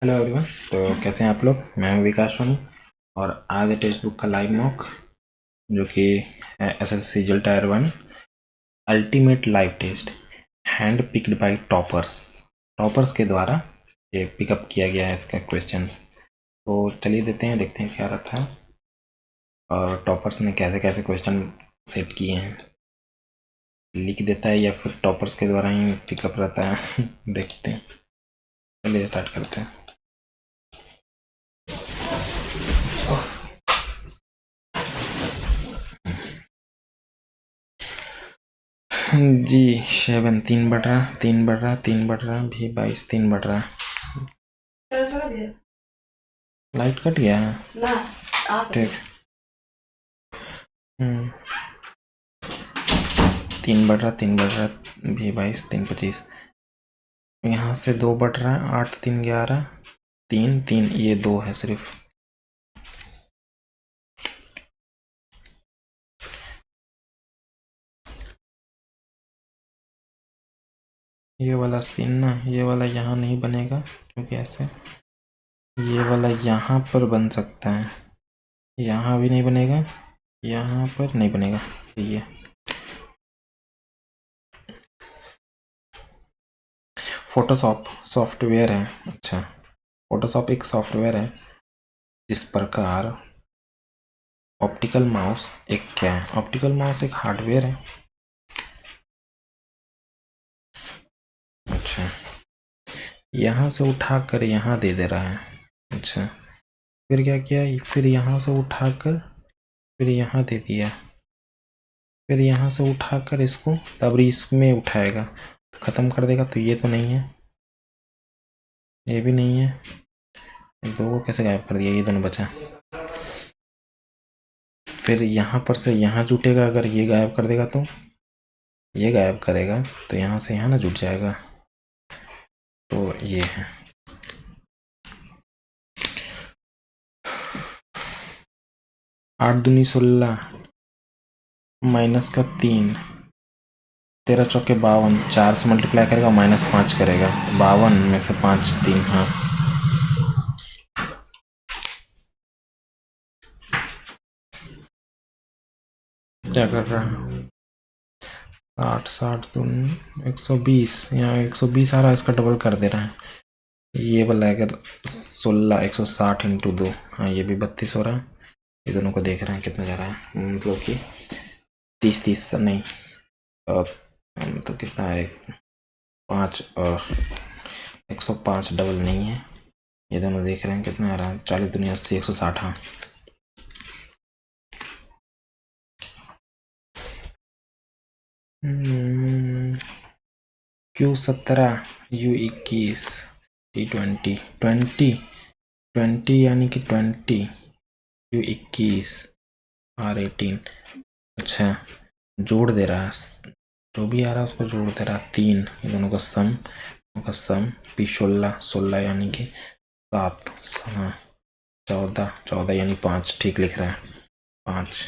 Hello everyone. तो कैसे हैं आप लोग। मैं हूं विकास सोनी और आज है टेक्स्ट बुक का लाइव मॉक जो कि SSC CGL tier 1 ultimate live test hand picked by toppers के द्वारा ये पिकअप किया गया है इसका क्वेश्चंस। तो चलिए देखते हैं क्या रहता है और टॉपर्स ने कैसे कैसे क्वेश्चन सेट किए हैं, लिख देता है या फिर टॉपर्स के द्वारा ही पिकअप रहता है देखते हैं। चलिए स्टार्ट करते हैं। जी 7 3 बढ़ रहा 3 बढ़ रहा 3 बढ़ रहा भी 22 3 बढ़ रहा। लाइट कट गया है ठीक। 3 बढ़ रहा भी 22 3 25। यहाँ से 2 बढ़ रहा है 8 3 11 3 3 ये 2 है सिर्फ। ये वाला सीन ना, ये वाला यहाँ नहीं बनेगा क्योंकि ऐसे ये वाला यहाँ पर बन सकता है, यहाँ भी नहीं बनेगा, यहाँ पर नहीं बनेगा। ये फोटोशॉप सॉफ्टवेयर है। अच्छा, फोटोशॉप एक सॉफ्टवेयर है जिस प्रकार ऑप्टिकल माउस एक क्या है, ऑप्टिकल माउस एक हार्डवेयर है। अच्छा, यहाँ से उठाकर यहाँ दे दे रहा है। अच्छा, फिर क्या किया, फिर यहाँ से उठाकर फिर यहाँ दे दिया, फिर यहाँ से उठाकर इसको तब इसमें उठाएगा ख़त्म कर देगा। तो ये तो नहीं है, ये भी नहीं है, दो को कैसे गायब कर दिया, ये दोनों बचा। फिर यहाँ पर से यहाँ जुटेगा, अगर ये गायब कर देगा तो ये गायब करेगा तो यहाँ से यहाँ ना जुट जाएगा। तो ये है 8 दूनी 16 माइनस का 3 13 चौके 52, 4 से मल्टीप्लाई करेगा -5 करेगा, 52 में से 5 3। हाँ, क्या कर रहा है 60 60 दूनी 120, यहाँ 120 आ रहा है, इसका डबल कर दे रहा है। ये वाला अगर 16 160 इंटू 2, हाँ ये भी 32 हो रहा है। ये दोनों को देख रहे हैं कितना जा रहा है, मतलब कि 30 30 नहीं, मतलब कितना है 5 और 105 डबल नहीं है। ये दोनों देख रहे हैं कितना आ रहा है, 40 दूनी 80 160। हाँ, Q17 U21 T20 20 यानी कि 20 U21 R18। अच्छा, जोड़ दे रहा है, जो भी आ रहा है उसको जोड़ दे रहा है। 3 दोनों का सम P16 16 यानी कि 7। हाँ, 14 14 यानी 5, ठीक लिख रहा है 5।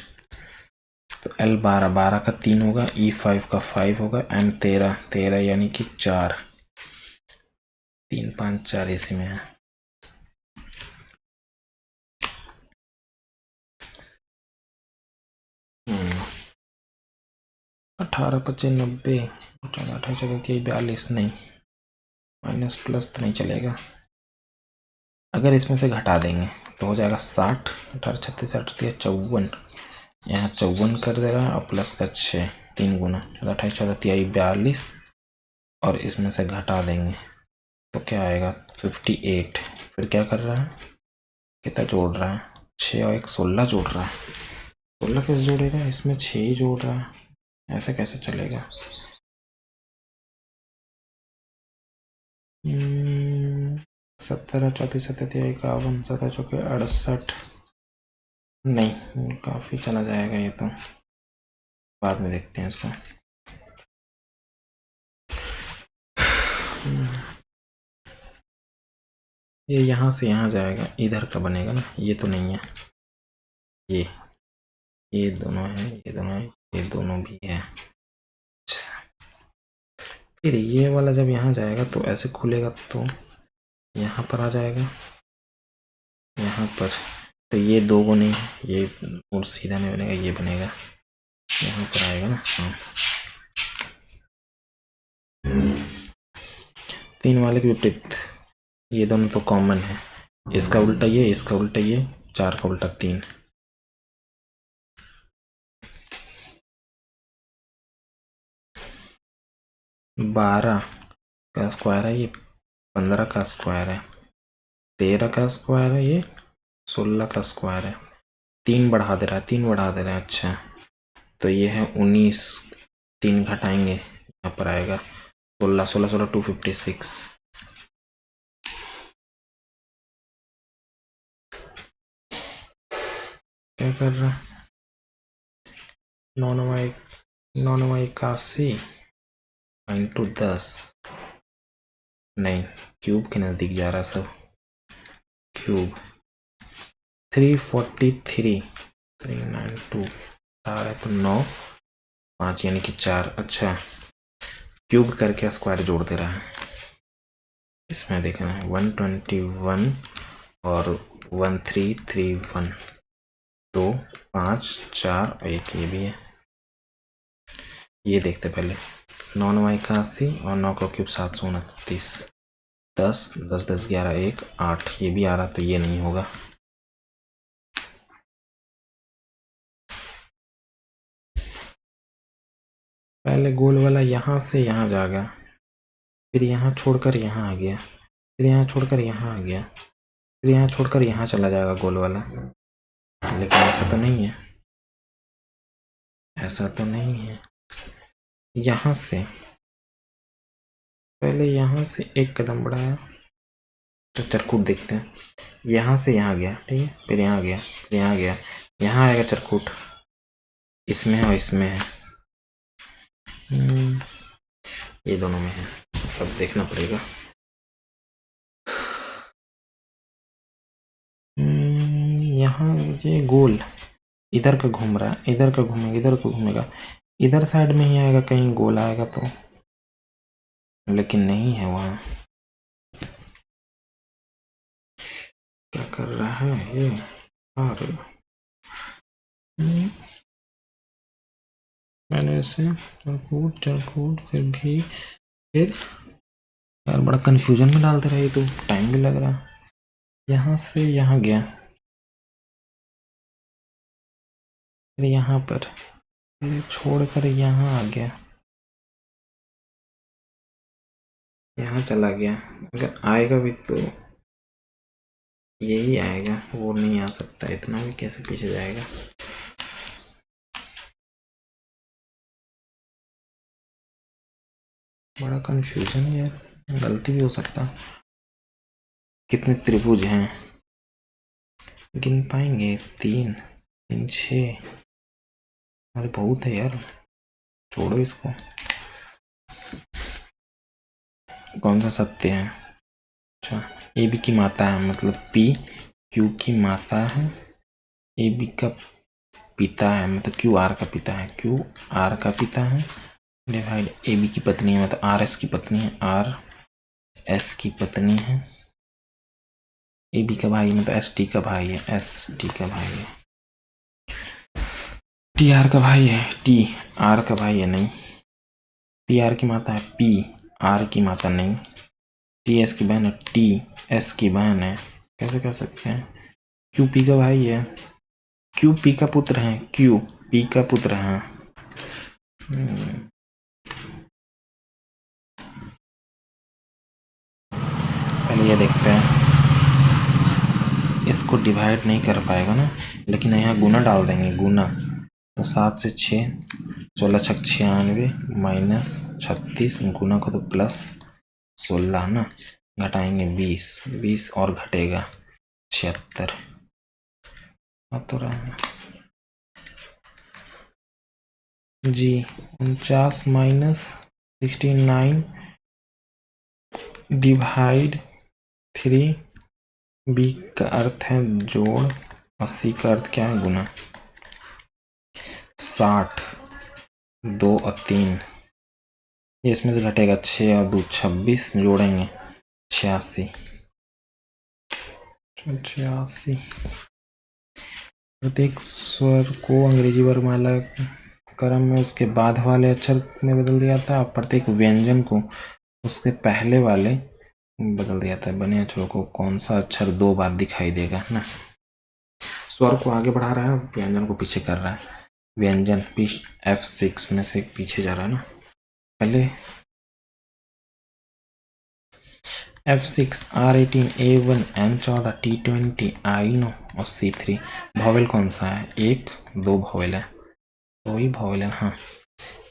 तो L12 12 का 3 होगा, E5 का 5 होगा, M13 13 यानी कि 4। 3 5 4 इसी में है। अठारह 25 90 28 34 42 नहीं, माइनस प्लस तो नहीं चलेगा। अगर इसमें से घटा देंगे तो हो जाएगा 60, 18 36 38 54, यहाँ 54 कर दे रहा है और प्लस का 6 3 गुना 28 34 42, और इसमें से घटा देंगे तो क्या आएगा 58। फिर क्या कर रहा है, कितना जोड़ रहा है, 6 और 1 16 जोड़ रहा है। 16 कैसे जोड़ेगा, इसमें 6 ही जोड़ रहा है, ऐसे कैसे चलेगा। 70 34 37 51 17 चौके 68, नहीं काफ़ी चला जाएगा ये तो, बाद में देखते हैं इसको। ये यहाँ से यहाँ जाएगा, इधर का बनेगा ना, ये तो नहीं है, ये दोनों है, ये दोनों है, ये दोनों भी है। अच्छा, फिर ये वाला जब यहाँ जाएगा तो ऐसे खुलेगा तो यहाँ पर आ जाएगा, यहाँ पर तो ये 2 गुने ये और सीधा नहीं बनेगा, ये बनेगा, यहाँ पर आएगा ना। हाँ 3 वाले के विपरीत, ये दोनों तो कॉमन है, इसका उल्टा ये, इसका उल्टा ये, 4 का उल्टा 3। बारह का स्क्वायर है ये, 15 का स्क्वायर है, 13 का स्क्वायर है ये, 16 का स्क्वायर है। 3 बढ़ा दे रहा है, 3 बढ़ा दे रहा है। अच्छा तो ये है 19, 3 घटाएंगे यहाँ पर आएगा 16, 16 16 256। क्या कर रहा, 9 81 इंटू 10, नहीं क्यूब के नज़दीक जा रहा सब, क्यूब 343 392 आ रहा है तो 9 5 यानी कि 4। अच्छा क्यूब करके स्क्वायर जोड़ दे रहा है, इसमें देखना है 121 और 1331, 2 5 4 और 1 ये भी है। ये देखते पहले 9 9 81 और 9 का क्यूब 729, 10 10 10 11 1 8, ये भी आ रहा तो ये नहीं होगा। पहले गोल वाला यहाँ से यहाँ जाएगा, फिर यहाँ छोड़कर यहाँ आ गया, फिर यहाँ छोड़कर यहाँ आ गया, फिर यहाँ छोड़कर यहाँ चला जाएगा गोल वाला, लेकिन ऐसा तो नहीं है, ऐसा तो नहीं है। यहाँ से पहले यहाँ से एक कदम बढ़ाया, तो चरकूट देखते हैं, यहाँ से यहाँ गया, ठीक है, फिर यहाँ गया, फिर यहाँ गया, यहाँ आएगा चरकूट, इसमें है और इसमें है, ये दोनों में है, सब देखना पड़ेगा। यहाँ ये गोल इधर का घूम रहा है, इधर का घूमेगा, इधर का घूमेगा, इधर साइड में ही आएगा, कहीं गोल आएगा तो, लेकिन नहीं है वहाँ। क्या कर रहा है ये, और मैंने इसे चरकूट फिर भी, फिर यार बड़ा कंफ्यूजन में डालते रहे, तो टाइम भी लग रहा। यहाँ से यहाँ गया, फिर यहाँ पर, फिर छोड़कर यहाँ आ गया, यहाँ चला गया, अगर आएगा भी तो यही आएगा, वो नहीं आ सकता, इतना भी कैसे पीछे जाएगा। बड़ा कंफ्यूजन है यार, गलती भी हो सकता। कितने त्रिभुज हैं गिन पाएंगे, 3 3 6, अरे बहुत है यार, छोड़ो इसको। कौन सा सत्य है, अच्छा ए बी की माता है, मतलब पी क्यू की माता है, ए बी का पिता है, मतलब क्यू आर का पिता है, क्यू आर का पिता है, डिवाइड ए बी की पत्नी है, मतलब आर एस की पत्नी है, आर एस की पत्नी है, ए बी का भाई मतलब एस टी का भाई है, एस टी का भाई है, टी आर का भाई है, टी आर का भाई है, नहीं टी आर की माता है, पी आर की माता नहीं, टी एस की बहन है, टी एस की बहन है, कैसे कर सकते हैं, क्यू पी का भाई है, क्यू पी का पुत्र है, क्यू पी का पुत्र है। पहले ये देखते हैं, इसको डिवाइड नहीं कर पाएगा ना, लेकिन यहाँ गुना डाल देंगे, गुना तो 7 से 6 16 छक 96 माइनस 36, गुना को तो प्लस 16 ना, घटाएंगे 20 20 और घटेगा 76, तो रहा जी 49 माइनस 69 डिवाइड 3, बी का अर्थ है जोड़, 80 का अर्थ क्या है, गुना, 60 2 और 3, इसमें से घटेगा 6 और 2 26, जोड़ेंगे 86, 85। प्रत्येक स्वर को अंग्रेजी वर्णमाला क्रम में उसके बाद वाले अक्षर में बदल दिया जाता है और प्रत्येक व्यंजन को उसके पहले वाले बदल दिया जाता है। बने अक्षरों को कौन सा अक्षर 2 बार दिखाई देगा ना। स्वर को आगे बढ़ा रहा है, व्यंजन को पीछे कर रहा है। व्यंजन F6 में से पीछे जा रहा है ना। पहले F6, R18, A1, N14, T20, I9 और C3। भॉवेल कौन सा है? 1 2 भॉवेल है, 2 ही भॉवेल है। हाँ,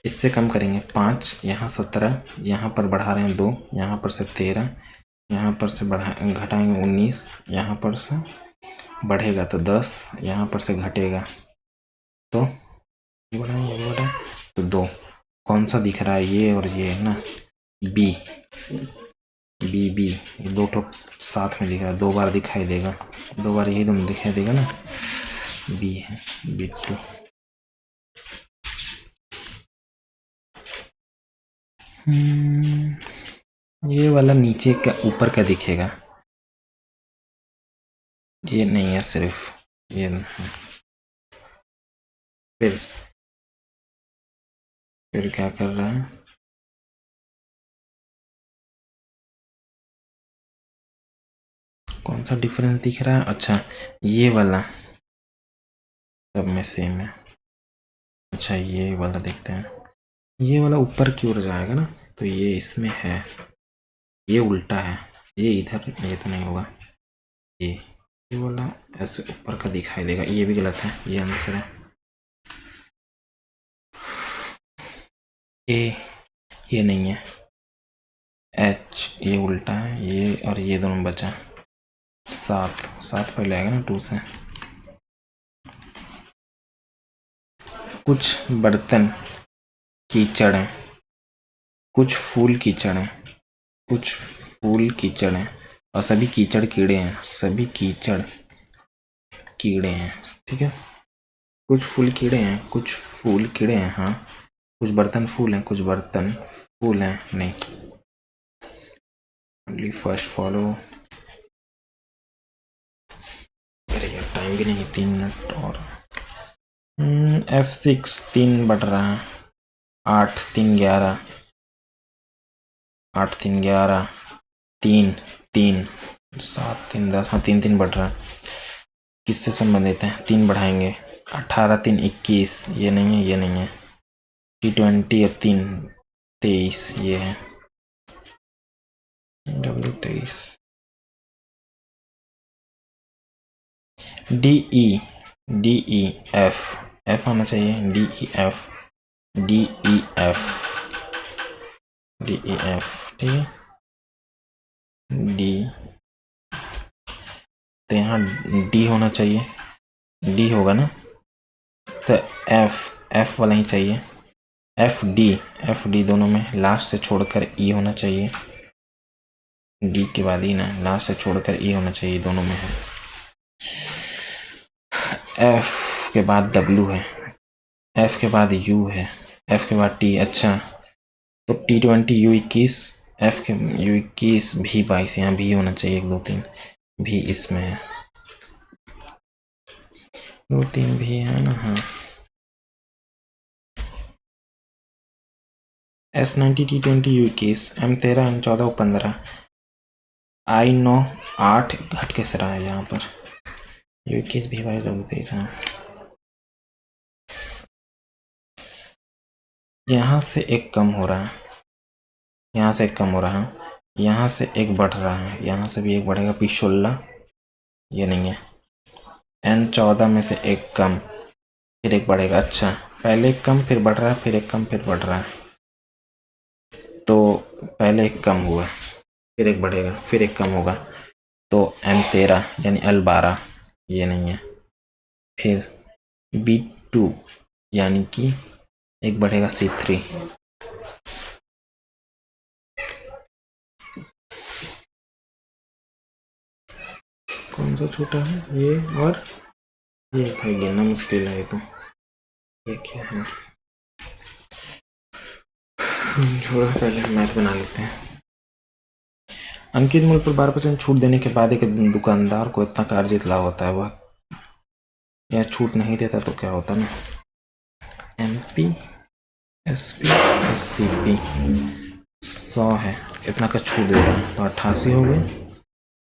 इससे कम करेंगे 5, यहाँ 17, यहाँ पर बढ़ा रहे हैं 2, यहाँ पर से 13, यहाँ पर से घटाएंगे 19, यहाँ पर से बढ़ेगा तो 10, यहाँ पर से घटेगा तो बढ़ा तो 2। कौन सा दिख रहा है? ये और ये है ना, बी बी बी, ये 2 ठो साथ में दिख रहा है, 2 बार दिखाई देगा, 2 बार यही दोनों दिखाई देगा ना। बी है, B2। ये वाला नीचे का ऊपर का दिखेगा, ये नहीं है, सिर्फ ये नहीं। फिर क्या कर रहा है? कौन सा डिफरेंस दिख रहा है? अच्छा, ये वाला सब में सेम है। अच्छा, ये वाला देखते हैं, ये वाला ऊपर की ओर जाएगा ना, तो ये इसमें है, ये उल्टा है, ये इधर, ये तो नहीं होगा, ये वाला ऐसे ऊपर का दिखाई देगा, ये भी गलत है, ये आंसर है। ए, ये नहीं है, एच, ये उल्टा है, ये और ये दोनों बचा। 7 पहले आएगा ना 2 से। कुछ बर्तन कीचड़ हैं, कुछ फूल कीचड़ हैं, कुछ फूल कीचड़ हैं और सभी कीचड़ कीड़े हैं, सभी कीचड़ कीड़े हैं। ठीक है, कुछ फूल कीड़े हैं, कुछ फूल कीड़े हैं। हाँ, कुछ बर्तन फूल हैं, कुछ बर्तन फूल हैं। नहीं, ओनली फर्स्ट फॉलो। अरे यार, टाइम भी नहीं, 3 मिनट और। F6 3 बढ़ रहा है, 8 3 11, 8 3 11, 3 3 7 3 10। हाँ, 3 3 बढ़ रहा है। किससे संबंधित है? 3 बढ़ाएंगे, 18 3 21, ये नहीं है, ये नहीं है। T20 और 3 23, ये है W23। DE F आना चाहिए, DEF ठीक है। D तो यहाँ D होना चाहिए, D होगा ना, तो F वाला ही चाहिए। FD दोनों में लास्ट से छोड़कर E होना चाहिए, D के बाद E ना, लास्ट से छोड़कर E होना चाहिए, दोनों में है। F के बाद W है, F के बाद U है, F के बाद T। अच्छा, तो T20 U21, F के U21 V22, यहाँ भी होना चाहिए, 1 2 3 भी इसमें है, 2 3 भी है ना। हाँ, S90 T20 U21, M13 M14 15, I9 8 घट के सरा है यहाँ पर, U21 V22। हाँ, यहाँ से एक कम हो रहा है, यहाँ से एक कम हो रहा है, यहाँ से एक बढ़ रहा है, यहाँ से भी एक बढ़ेगा, P16, ये नहीं है। N14 में से एक कम, फिर एक बढ़ेगा। अच्छा, पहले एक कम, फिर बढ़ रहा है, फिर एक कम, फिर बढ़ रहा है, तो पहले एक कम हुआ, फिर एक बढ़ेगा, फिर एक कम होगा, तो M13 यानी L12, ये नहीं है। फिर B2 यानी कि एक बढ़ेगा, C3। कौन सा छोटा है? ये और ये। भाई गिनना मुश्किल है, तो ये क्या है? छोड़ो, पहले मैथ बना लेते हैं। अंकित मूल्य पर 12% छूट देने के बाद एक दुकानदार को इतना का अर्जित लाभ होता है, वह यह छूट नहीं देता तो क्या होता ना, MP SP SCP 100 है, इतना का छूट दे रहा है तो 88 हो गए।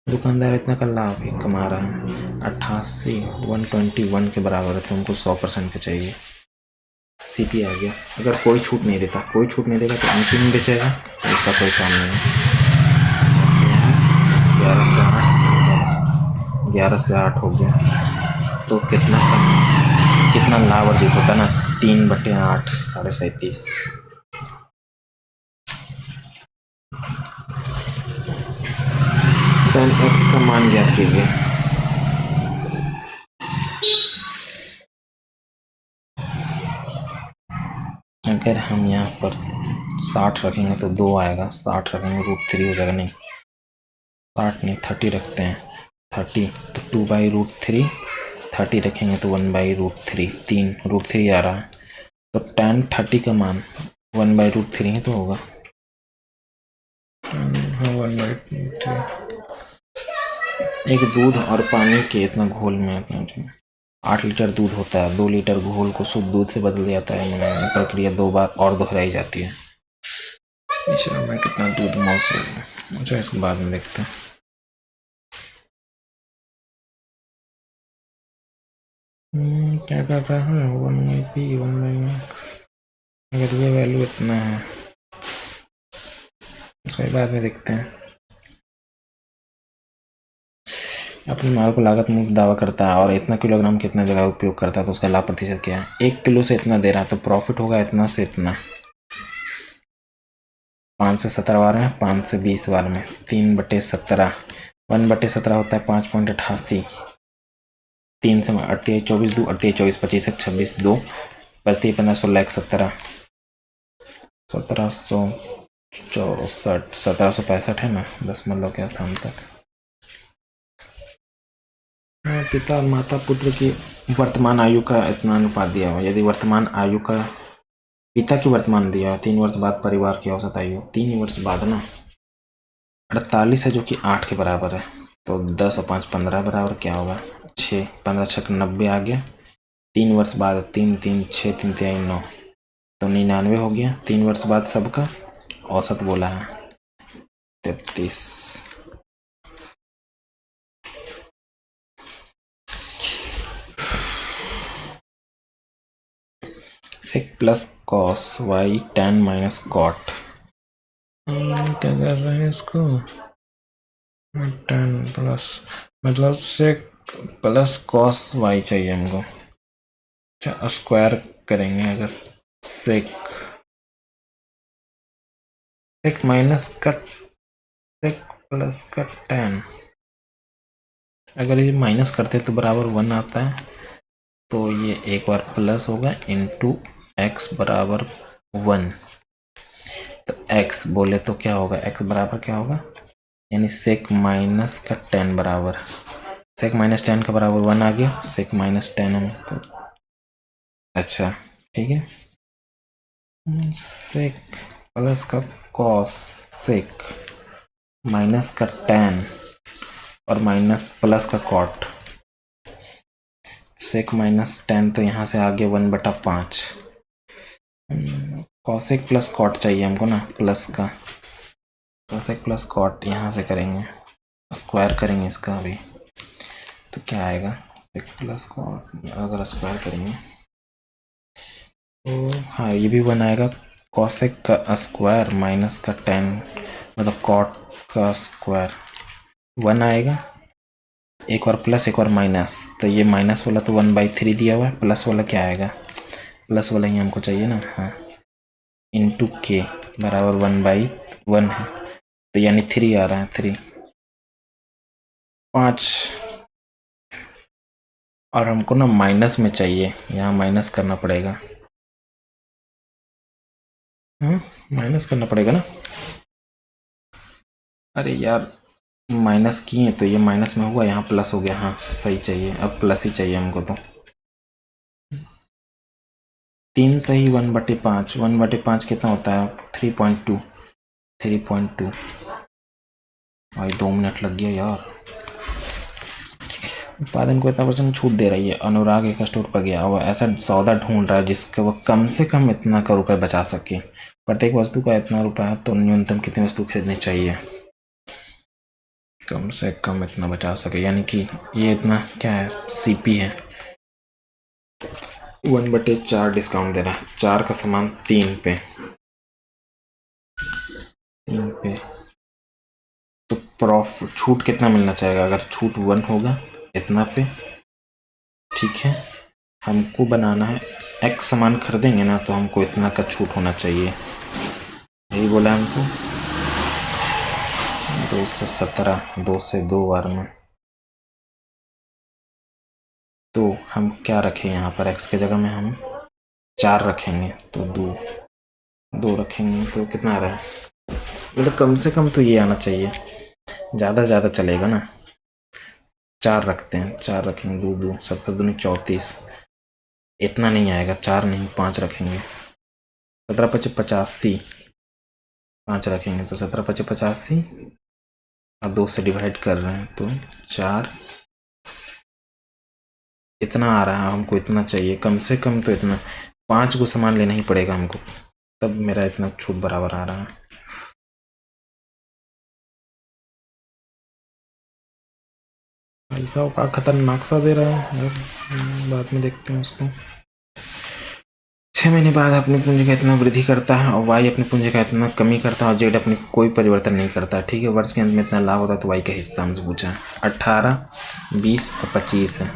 दुकानदार इतना का लाभ भी कमा रहा है, 88 121 के बराबर है, तो हमको 100% पे चाहिए। CP आ गया। अगर कोई छूट नहीं देता, कोई छूट नहीं देगा तो अंकित में बेचेगा, तो इसका कोई काम नहीं है। 11 से 8 11 से 8 हो गया, तो कितना लाभ अर्जित होता ना, 3/8 37.5। 10x का मान ज्ञात कीजिए। अगर हम यहाँ पर 60 रखेंगे तो 2 आएगा, 60 रखेंगे √3 हो जाएगा, नहीं 60 नहीं 30 रखते हैं, 30 तो 2/√3, 30 रखेंगे तो 1/√3, 3 √3 आ रहा है, तो tan 30 का मान 1/√3 ही तो होगा। 1/3 एक दूध और पानी के इतना घोल में 8 लीटर दूध होता है, 2 लीटर घोल को शुद्ध दूध से बदल जाता है, मिलाने प्रक्रिया 2 बार और दोहराई जाती है। मिश्रण में कितना दूध मौजूद है, मुझे इसके बाद में देखते हैं। क्या कर रहा है 1/p 1/x, अगर ये वैल्यू इतना है उसके बाद में देखते हैं। अपने माल को लागत मुक्त दावा करता है और इतना किलोग्राम कितना जगह उपयोग करता है, तो उसका लाभ प्रतिशत क्या है। 1 किलो से इतना दे रहा है तो प्रॉफिट होगा इतना से इतना, 5 से 17 बार में, 5 से 20 बार में, 3/17, 1/17 होता है 5.88, 3 से 38 24 2 38 24 25 1 26 2 बचती है 1516 17 1764 1765 है ना, दशमलव के स्थान तक। पिता और माता पुत्र की वर्तमान आयु का इतना अनुपात दिया हुआ, यदि वर्तमान आयु का पिता की वर्तमान दिया 3 वर्ष बाद परिवार की औसत आयु 3 वर्ष बाद ना 48 है जो कि 8 के बराबर है, तो 10 और 5 15 बराबर क्या होगा 6, 15 6 90 आ गया। 3 वर्ष बाद 3 3 6 3 3 9 तो 99 हो गया। 3 वर्ष बाद सबका औसत बोला है 33। sec plus cos y tan minus cot, क्या कर रहे हैं इसको, tan प्लस मतलब sec प्लस कॉस y चाहिए हमको। अच्छा स्क्वायर करेंगे, अगर sec माइनस का sec प्लस का tan, अगर ये माइनस करते तो बराबर 1 आता है, तो ये एक बार प्लस होगा इंटू एक्स बराबर 1, तो x बोले तो क्या होगा, x बराबर क्या होगा, यानी sec माइनस का tan बराबर, sec माइनस tan का बराबर 1 आ गया, sec माइनस tan हमको, अच्छा ठीक है, sec प्लस का cos sec माइनस का tan और माइनस प्लस का cot, sec माइनस tan तो यहाँ से आगे 1/5, cosec प्लस cot चाहिए हमको ना, प्लस का cosec प्लस cot यहाँ से करेंगे, स्क्वायर करेंगे इसका अभी, तो क्या आएगा sec प्लस cot, अगर स्क्वायर करेंगे तो हाँ ये भी 1 आएगा, cosec का स्क्वायर माइनस का tan मतलब cot का स्क्वायर 1 आएगा, एक और प्लस एक और माइनस, तो ये माइनस वाला तो 1/3 दिया हुआ है, प्लस वाला क्या आएगा, प्लस वाला ही हमको चाहिए ना, हाँ इंटू के बराबर 1/1 है, तो यानी 3 आ रहा है, 3 5, और हमको ना माइनस में चाहिए, यहाँ माइनस करना पड़ेगा, माइनस करना पड़ेगा ना, अरे यार माइनस किए तो ये माइनस में हुआ, यहाँ प्लस हो गया, हाँ सही चाहिए, अब प्लस ही चाहिए हमको, तो 3 सही 1/5, 1/5 कितना होता है 3.2, भाई 2 मिनट लग गया यार। उत्पादन को इतना % छूट दे रही है। अनुराग एक स्टोर पर गया और ऐसा सौदा ढूंढ रहा है जिसके वो कम से कम इतना का रुपए बचा सके। प्रत्येक वस्तु का इतना रुपया है तो न्यूनतम कितनी वस्तु खरीदनी चाहिए कम से कम इतना बचा सके, यानी कि ये इतना क्या है, सीपी है। 1/4 डिस्काउंट दे रहा है। 4 का सामान 3 पे तो प्रॉफिट छूट कितना मिलना चाहिए? अगर छूट 1 होगा इतना पे, ठीक है। हमको बनाना है x सामान खरीदेंगे ना तो हमको इतना का छूट होना चाहिए, यही बोला हमसे। 2 से 17, 2 से 2 बार में, तो हम क्या रखें यहाँ पर? x के जगह में हम 4 रखेंगे तो 2 रखेंगे तो कितना आ रहा है? मतलब कम से कम तो ये आना चाहिए, ज़्यादा चलेगा ना। 4 रखते हैं, 4 रखेंगे, 2 2 17 दूनी 34, इतना नहीं आएगा। 4 नहीं 5 रखेंगे। 17 × 5 = 85, 5 रखेंगे तो 17 × 5 = 85 और 2 से डिवाइड कर रहे हैं तो 4 इतना आ रहा है। हमको इतना चाहिए कम से कम, तो इतना 5 को सामान लेना ही पड़ेगा हमको, तब मेरा इतना छूट बराबर आ रहा है। ऐसा का खतरनाक सा दे रहा है, बाद में देखते हैं उसको। 6 महीने बाद अपनी पूंजी का इतना वृद्धि करता है और वाई अपनी पूंजी का इतना कमी करता है और जेड अपनी कोई परिवर्तन नहीं करता, ठीक है। वर्ष के अंत में इतना लाभ होता है तो वाई का हिस्सा हमसे पूछा है। 18, 20 और 25 है।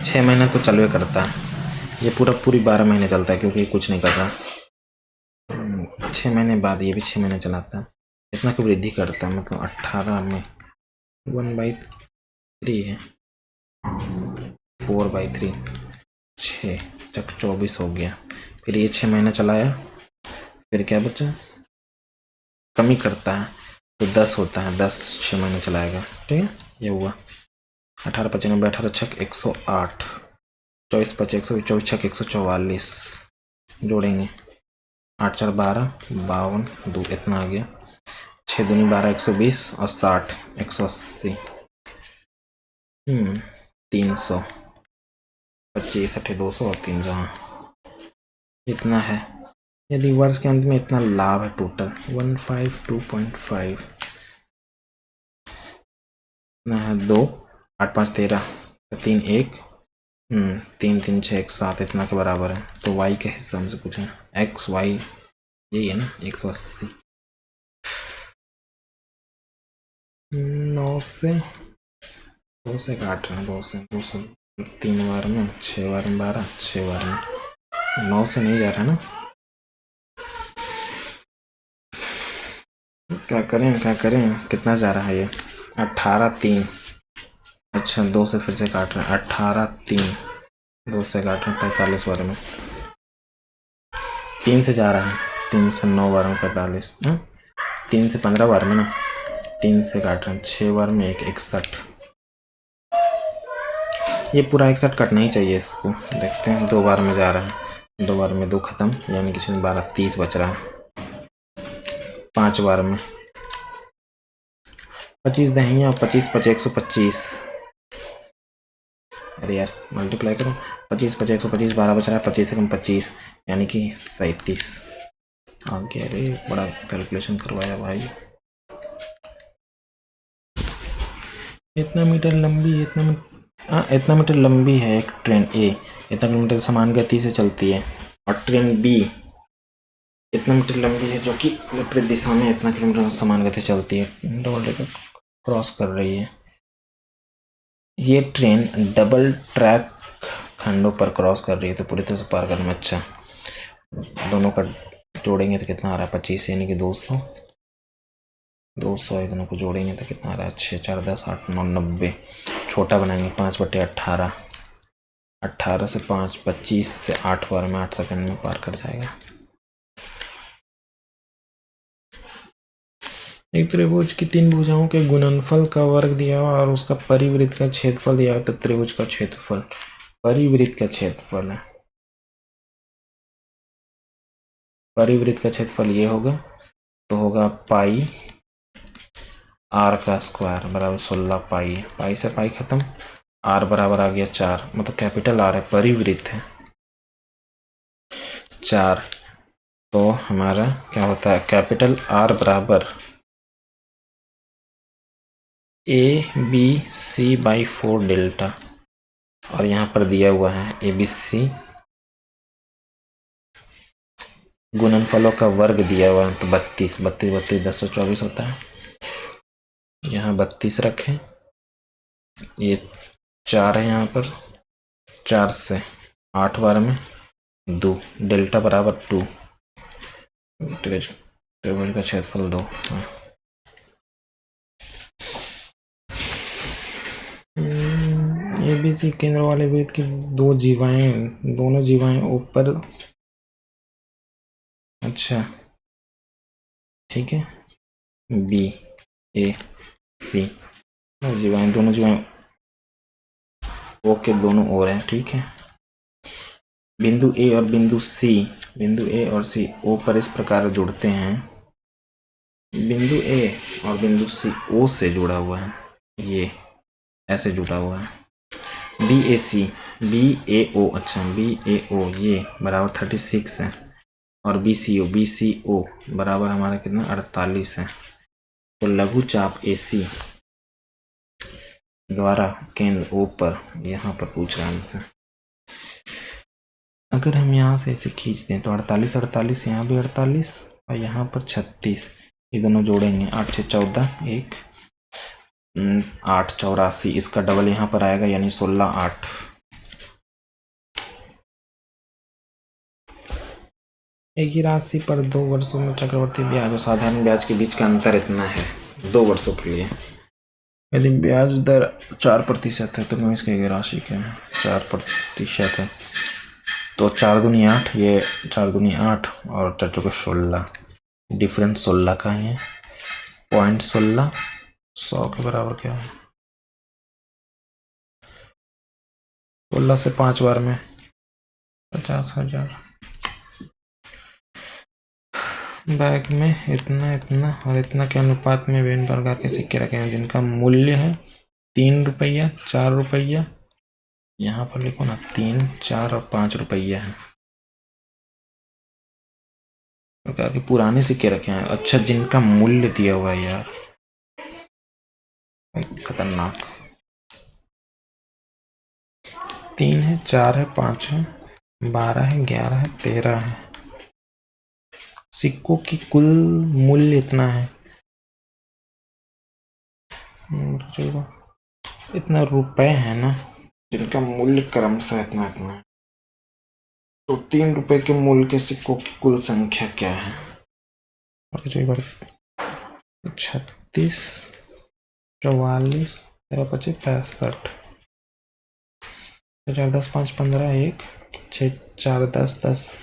6 महीने तो चलवे करता है, ये पूरी 12 महीने चलता है क्योंकि ये कुछ नहीं कर रहा। 6 महीने बाद ये भी 6 महीने चलाता है, इतना की वृद्धि करता है। मतलब 18 में 1/3 है, 4/3, 6 तक 24 हो गया। फिर ये 6 महीने चलाया, फिर क्या बचा? कमी करता है तो 10 होता है, 10 6 महीने चलाएगा, ठीक है। ये हुआ 18 × 95, 18 × 6 = 108, 24 × 5 = 124, 24 × 6 = 144, जोड़ेंगे 8 × 4 = 12, 52, 2 इतना आ गया। 6 दूनी 12, 120 और 60, 180, 300, 25, 8, 200 और 300, हाँ इतना है। यदि वर्ष के अंत में इतना लाभ है टोटल 152.5, इतना है 2, 8 5 13, 3 1, 3 3 6 1 7 इतना के बराबर है। तो y के हिस्सा हमसे पूछे, x y यही है ना, 180। 9 से 2 से काट रहे हैं, 2 से 3 बार में, 6 बार में 12, 6 बार में 9 से नहीं जा रहा ना। क्या करें कितना जा रहा है ये? 18 3, अच्छा 2 से फिर से काट रहे हैं। 18 3, 2 से काट रहे हैं 45 बार में, 3 से जा रहा है, 3 से 9 बार में 45, 3 से 15 बार में ना, 3 से काट रहे हैं 6 बार में 1 61। ये पूरा 61 कटना ही चाहिए इसको। देखते हैं 2 बार में जा रहा है, 2 बार में 2 खत्म, यानी कि 12 30 बच रहा है। 5 बार में 25 दहिया, 25 5 125, अरे यार मल्टीप्लाई करो, 25 5 125, 12 बच रहा है, 25 से कम 25 यानी कि 37 आ गया। अरे बड़ा कैलकुलेशन करवाया भाई। इतना मीटर लंबी है एक ट्रेन ए, इतना किलोमीटर समान गति से चलती है, और ट्रेन बी इतना मीटर लंबी है जो कि विपरीत दिशा में इतना किलोमीटर समान गति चलती है, क्रॉस कर रही है। ये ट्रेन डबल ट्रैक खंडों पर क्रॉस कर रही है, तो पूरी तरह से पार करने में अच्छा। दोनों का जोड़ेंगे तो कितना आ रहा है? 25 यानी कि 200, 200 दोनों को जोड़ेंगे तो कितना आ रहा है? 6 4 10 8 9 90। छोटा बनाएंगे 5/18, 18 से 5 25 से 8 बार में 8 सेकंड में पार कर जाएगा। एक त्रिभुज की 3 भुजाओं के गुणनफल का वर्ग दिया हुआ और उसका परिवृत्त का क्षेत्रफल दिया हुआ, तो त्रिभुज का क्षेत्रफल, परिवृत्त का क्षेत्रफल है, परिवृत्त का क्षेत्रफल ये होगा, तो होगा पाई आर का स्क्वायर बराबर 16 पाई। पाई से पाई खत्म, आर बराबर आ गया 4, मतलब कैपिटल आर है, परिवृत्त है 4। तो हमारा क्या होता है, कैपिटल आर बराबर ABC/4 डेल्टा, और यहाँ पर दिया हुआ है ABC गुणनफलों का वर्ग दिया हुआ है, तो 32 1024 होता है। यहाँ 32 रखें, ये 4 है यहाँ पर, 4 से 8 बार में 2, डेल्टा बराबर 2, त्रिभुज का क्षेत्रफल 2। ABC केंद्र वाले वृत्त की दोनों जीवाएं ऊपर, अच्छा ठीक है, BAC दोनों जीवाएं O के दोनों ओर है, ठीक है। बिंदु A और बिंदु C O पर इस प्रकार जुड़ते हैं, बिंदु A और बिंदु C O से जुड़ा हुआ है, ये ऐसे जुड़ा हुआ है। BAO ये बराबर 36 है, और BCO बराबर हमारा कितना 48 है। तो लघु चाप AC द्वारा केंद्र O पर, यहाँ पर पूछ रहा है हमसे, अगर हम यहाँ से इसे खींच दें तो 48 यहाँ भी 48 और यहाँ पर 36, ये दोनों जोड़ेंगे 8 6 14 1 8 84, इसका डबल यहाँ पर आएगा यानी 16 8। एक ही राशि पर 2 वर्षों में चक्रवर्ती ब्याज और साधारण ब्याज के बीच का अंतर इतना है 2 वर्षों के लिए। यदि ब्याज दर 4% है तो निवेश की राशि क्या है, 4% है, तो 4 दूनी 8, ये 4 दूनी 8 और 4 चौके 16, डिफरेंस 16 का है, 0.16 100 के बराबर क्या है, 16 से 5 बार में 50,000। बैग में इतना और इतना के अनुपात में विभिन्न प्रकार के सिक्के रखे हैं जिनका मूल्य है 3 रुपया 4 रुपया, यहाँ पर लिखो ना 3 4 और 5 रुपया है, प्रकार के पुराने सिक्के रखे हैं। अच्छा, जिनका मूल्य दिया हुआ है यार, खतरनाक। 3 है 4 है 5 है 12 है 11 है 13 है, सिक्कों की कुल मूल्य इतना है, इतना रुपए है ना, जिनका मूल्य क्रमशः इतना है। तो 3 रुपए के मूल्य के सिक्कों की कुल संख्या क्या है, 36 44 25 65, 4 10 5 15 1 6 4 10 10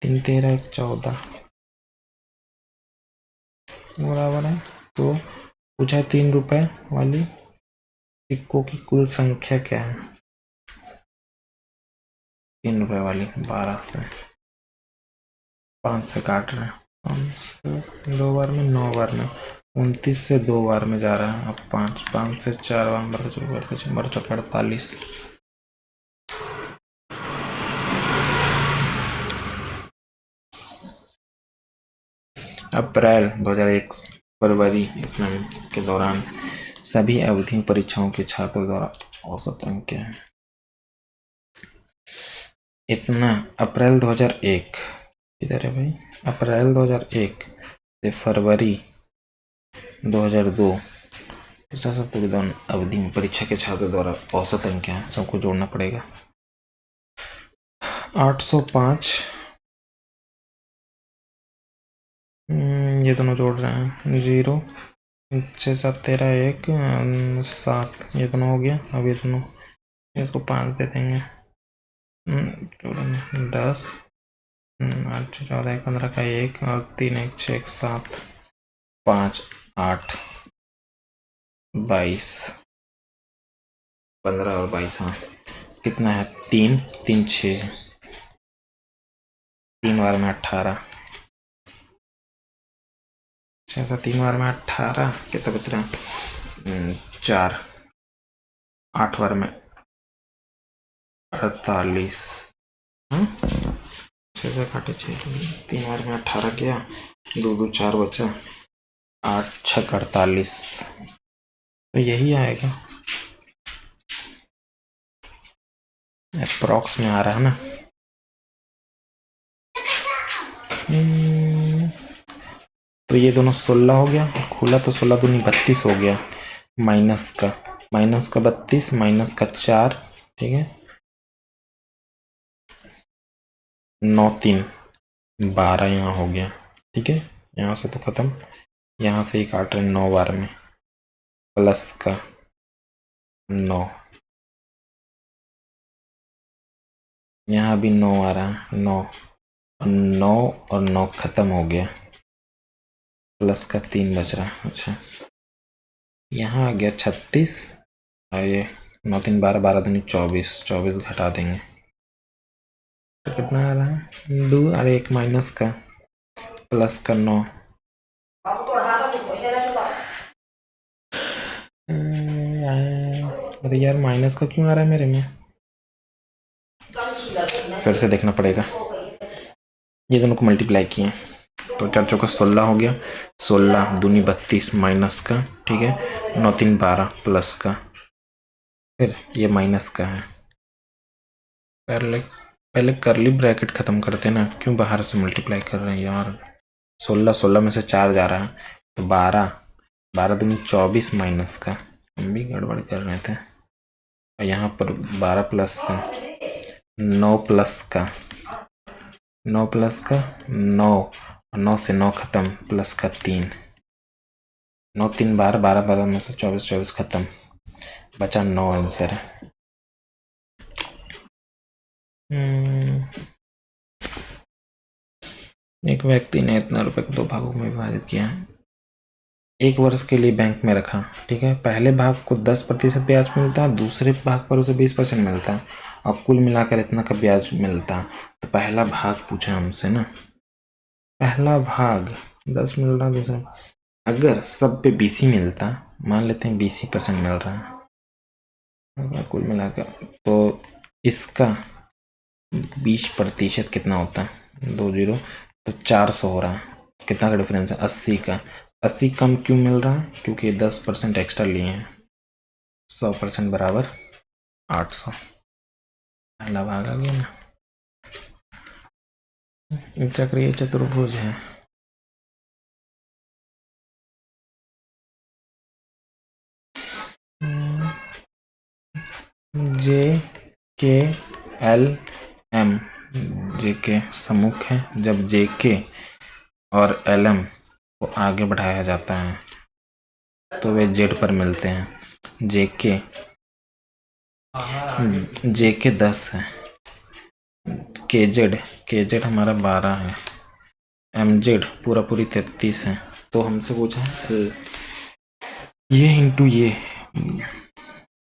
3 13 1 14 बराबर है। तो पूछा 3 रुपए वाली सिक्कों की कुल संख्या क्या है, 3 रुपए वाली 12 से 5 से काट रहे हैं, 5 से 2 बार में 9 बार में 29 से 2 बार में जा रहा है, अब 5 से 4 बार 48। अप्रैल 2001 फरवरी के दौरान सभी अवधि परीक्षाओं के छात्रों द्वारा औसत अंक क्या है, इतना। अप्रैल 2001 इधर है भाई, अप्रैल 2001 से फरवरी 2002 सप्ताह के दौरान अवधि में परीक्षा के छात्रों द्वारा औसत अंक क्या है, सबको जोड़ना पड़ेगा। 805, ये दोनों जोड़ रहे हैं 0 6 7 13 1 7, ये दोनों हो गया। अब ये दोनों इसको 5 दे देंगे, 10 8 14 1 15 का 1 और 3 1 6 1 7 5 8 22 15 और 22, हाँ कितना है 3 3 6, 3 बार में 18 6 से 3 बार में 18, कितना बच रहा है 4, 8 बार में 48, 6 से काटे 6, 3 बार में 18 किया, 2 2 4 बचा, 8 6 48, तो यही आएगा अप्रॉक्स में आ रहा है ना। तो ये दोनों 16 हो गया, खुला तो 16 दूनी 32 हो गया, माइनस का 32 माइनस का 4, ठीक है, 9 3 12 यहाँ हो गया, ठीक है। यहाँ से तो खत्म, यहाँ से ही काट रहे 9 बार में, प्लस का 9, यहाँ भी 9 आ रहा है, 9 और 9 खत्म हो गया, प्लस का 3 बच रहा है। अच्छा, यहाँ आ गया 36, और ये 9 3 12 12 दूनी 24, 24 घटा देंगे तो कितना आ रहा है 2, और एक माइनस का, प्लस का 9, अरे यार माइनस का क्यों आ रहा है मेरे में, फिर से देखना पड़ेगा। ये दोनों को मल्टीप्लाई किए तो 4 चौका 16 हो गया, 16 दूनी 32 माइनस का, ठीक है, 9 3 12 प्लस का, फिर ये माइनस का है। पहले करली ब्रैकेट खत्म करते ना, क्यों बाहर से मल्टीप्लाई कर रहे हैं यार। 16 में से 4 जा रहा है तो 12 दूनी 24 माइनस का, हम भी गड़बड़ कर रहे थे। और यहाँ पर 12 प्लस का, 9 प्लस का, 9 प्लस का 9, 9 से 9 खत्म, प्लस का 3, 9 3 12 12 12 में से 24 24 खत्म, बचा 9 आंसर है। एक व्यक्ति ने इतना रुपए को 2 भागों में विभाजित किया है, 1 वर्ष के लिए बैंक में रखा, ठीक है। पहले भाग को 10% ब्याज मिलता है, दूसरे भाग पर उसे 20% मिलता है, और कुल मिलाकर इतना का ब्याज मिलता है। तो पहला भाग पूछा हमसे ना, पहला भाग 10 मिल रहा है, दूसरा अगर सब पे 20 ही मिलता, मान लेते हैं 20% मिल रहा है कुल मिलाकर, तो इसका 20% कितना होता है 2 0, तो 400 हो रहा है। कितना का डिफरेंस है 80 का, 80 कम क्यों मिल रहा है, क्योंकि 10% एक्स्ट्रा लिए हैं, 100% बराबर 800, पहला भाग आ गया ना। चक्रीय चतुर्भुज है, जे के एल एम, जे के सम्मुख है, जब जे के और एल एम को आगे बढ़ाया जाता है तो वे जेड पर मिलते हैं। जे के 10 है, के जेड हमारा 12 है, एम जेड पूरी 33 है। तो हमसे पूछा है ये इंटू ये,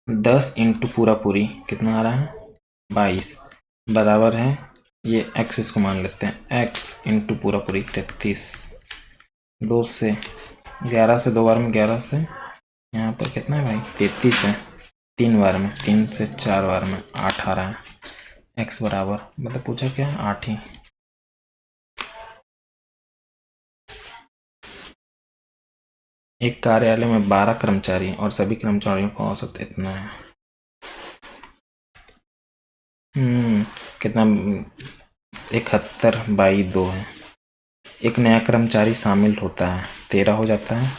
10 इंटू पूरी कितना आ रहा है 22, बराबर है ये x, इसको मान लेते हैं x इंटू पूरी 33, 2 से 11 से 2 बार में 11 से यहाँ पर कितना है भाई 33 है, 3 बार में 3 से 4 बार में 8 आ रहा है, x बराबर मतलब पूछा क्या 8 ही। एक कार्यालय में 12 कर्मचारी और सभी कर्मचारियों का औसत इतना है। कितना 71/2 है। एक नया कर्मचारी शामिल होता है 13 हो जाता है,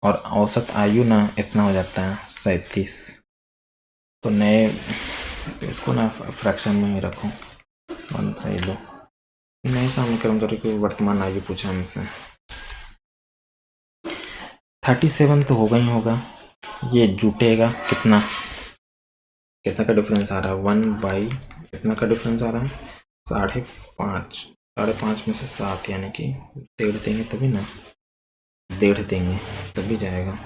और औसत आयु ना इतना हो जाता है 37। तो नए, तो इसको ना फ्रैक्शन में ही रखो, 1 सही दो। नए शामिल कर्मचारी की वर्तमान आयु पूछा हमसे, 37 तो होगा ही होगा। ये जुटेगा कितना का डिफरेंस आ रहा है 1 बाई कितना का डिफरेंस आ रहा है 5.5 में से 7, यानी कि 1.5 देंगे तभी ना, 1.5 देंगे तभी जाएगा।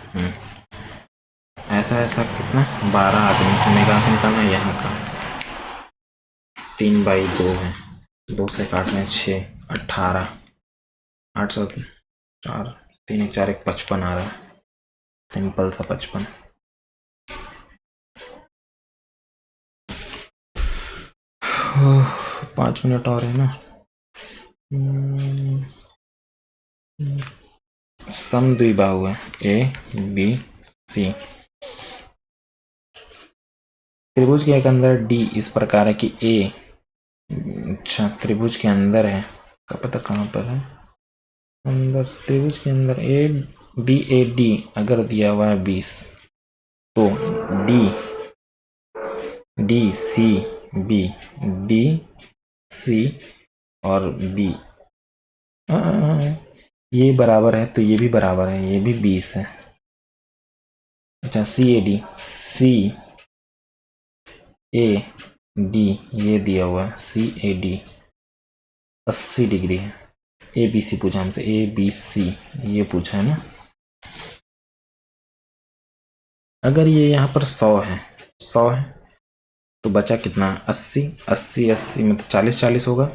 ऐसा कितना 12 आदमी को मेगा से निकालना है, यहाँ का 3/2 है, 2 से काट रहे हैं 6, 18, 8 4 3 4 1 55 आ रहा है, सिंपल सा 55। ओह, 5 मिनट और है ना। समद्विबाहु है ABC। त्रिभुज के एक अंदर डी इस प्रकार है कि ए, अच्छा त्रिभुज के अंदर है, क्या पता कहाँ पर है, अंदर त्रिभुज के अंदर ए बी ए डी अगर दिया हुआ है 20, तो D D C B, D C और बी ये बराबर है, तो ये भी बराबर है, ये भी 20 है। अच्छा सी ए डी ये दिया हुआ है, सी ए डी 80 डिग्री है। ए बी सी पूछा हमसे, ए बी सी ये पूछा है ना। अगर ये यहाँ पर 100 है, 100 है तो बचा कितना, 80 80 80 में तो 40 40 होगा,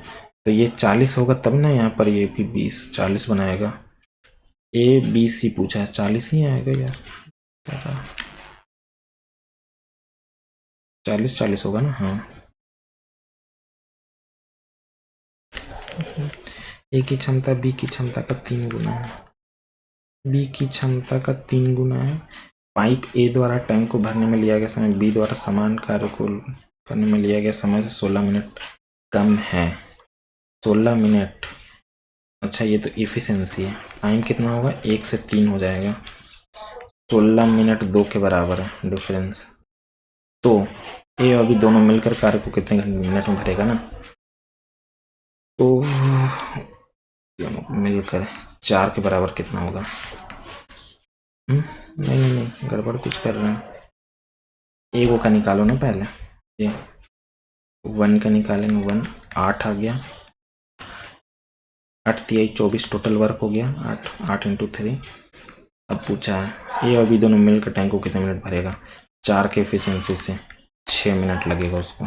तो ये 40 होगा तब ना यहाँ पर ये भी 20 40 बनाएगा। ए बी सी पूछा है, 40 ही आएगा यार, 40 40 होगा ना। हाँ ए की क्षमता बी की क्षमता का 3 गुना है, बी की क्षमता का 3 गुना है। पाइप ए द्वारा टैंक को भरने में लिया गया समय बी द्वारा समान कार्य को करने में लिया गया समय से 16 मिनट कम है। 16 मिनट, अच्छा ये तो इफिशिएंसी है, टाइम कितना होगा, 1 से 3 हो जाएगा। 16 मिनट 2 के बराबर है डिफरेंस, तो ए और बी दोनों मिलकर कार्य को कितने मिनट में भरेगा ना, तो दोनों मिलकर 4 के बराबर कितना होगा। नहीं गड़बड़ कुछ कर रहे हैं, ए वो का निकालो ना पहले, ये 1 का निकालेंगे, 1 8 आ गया, 8 3 24 टोटल वर्क हो गया, 8 इंटू 3। अब पूछा है ए और बी दोनों मिलकर टैंक को कितने मिनट भरेगा, 4 के एफिशिएंसी से 6 मिनट लगेगा उसको।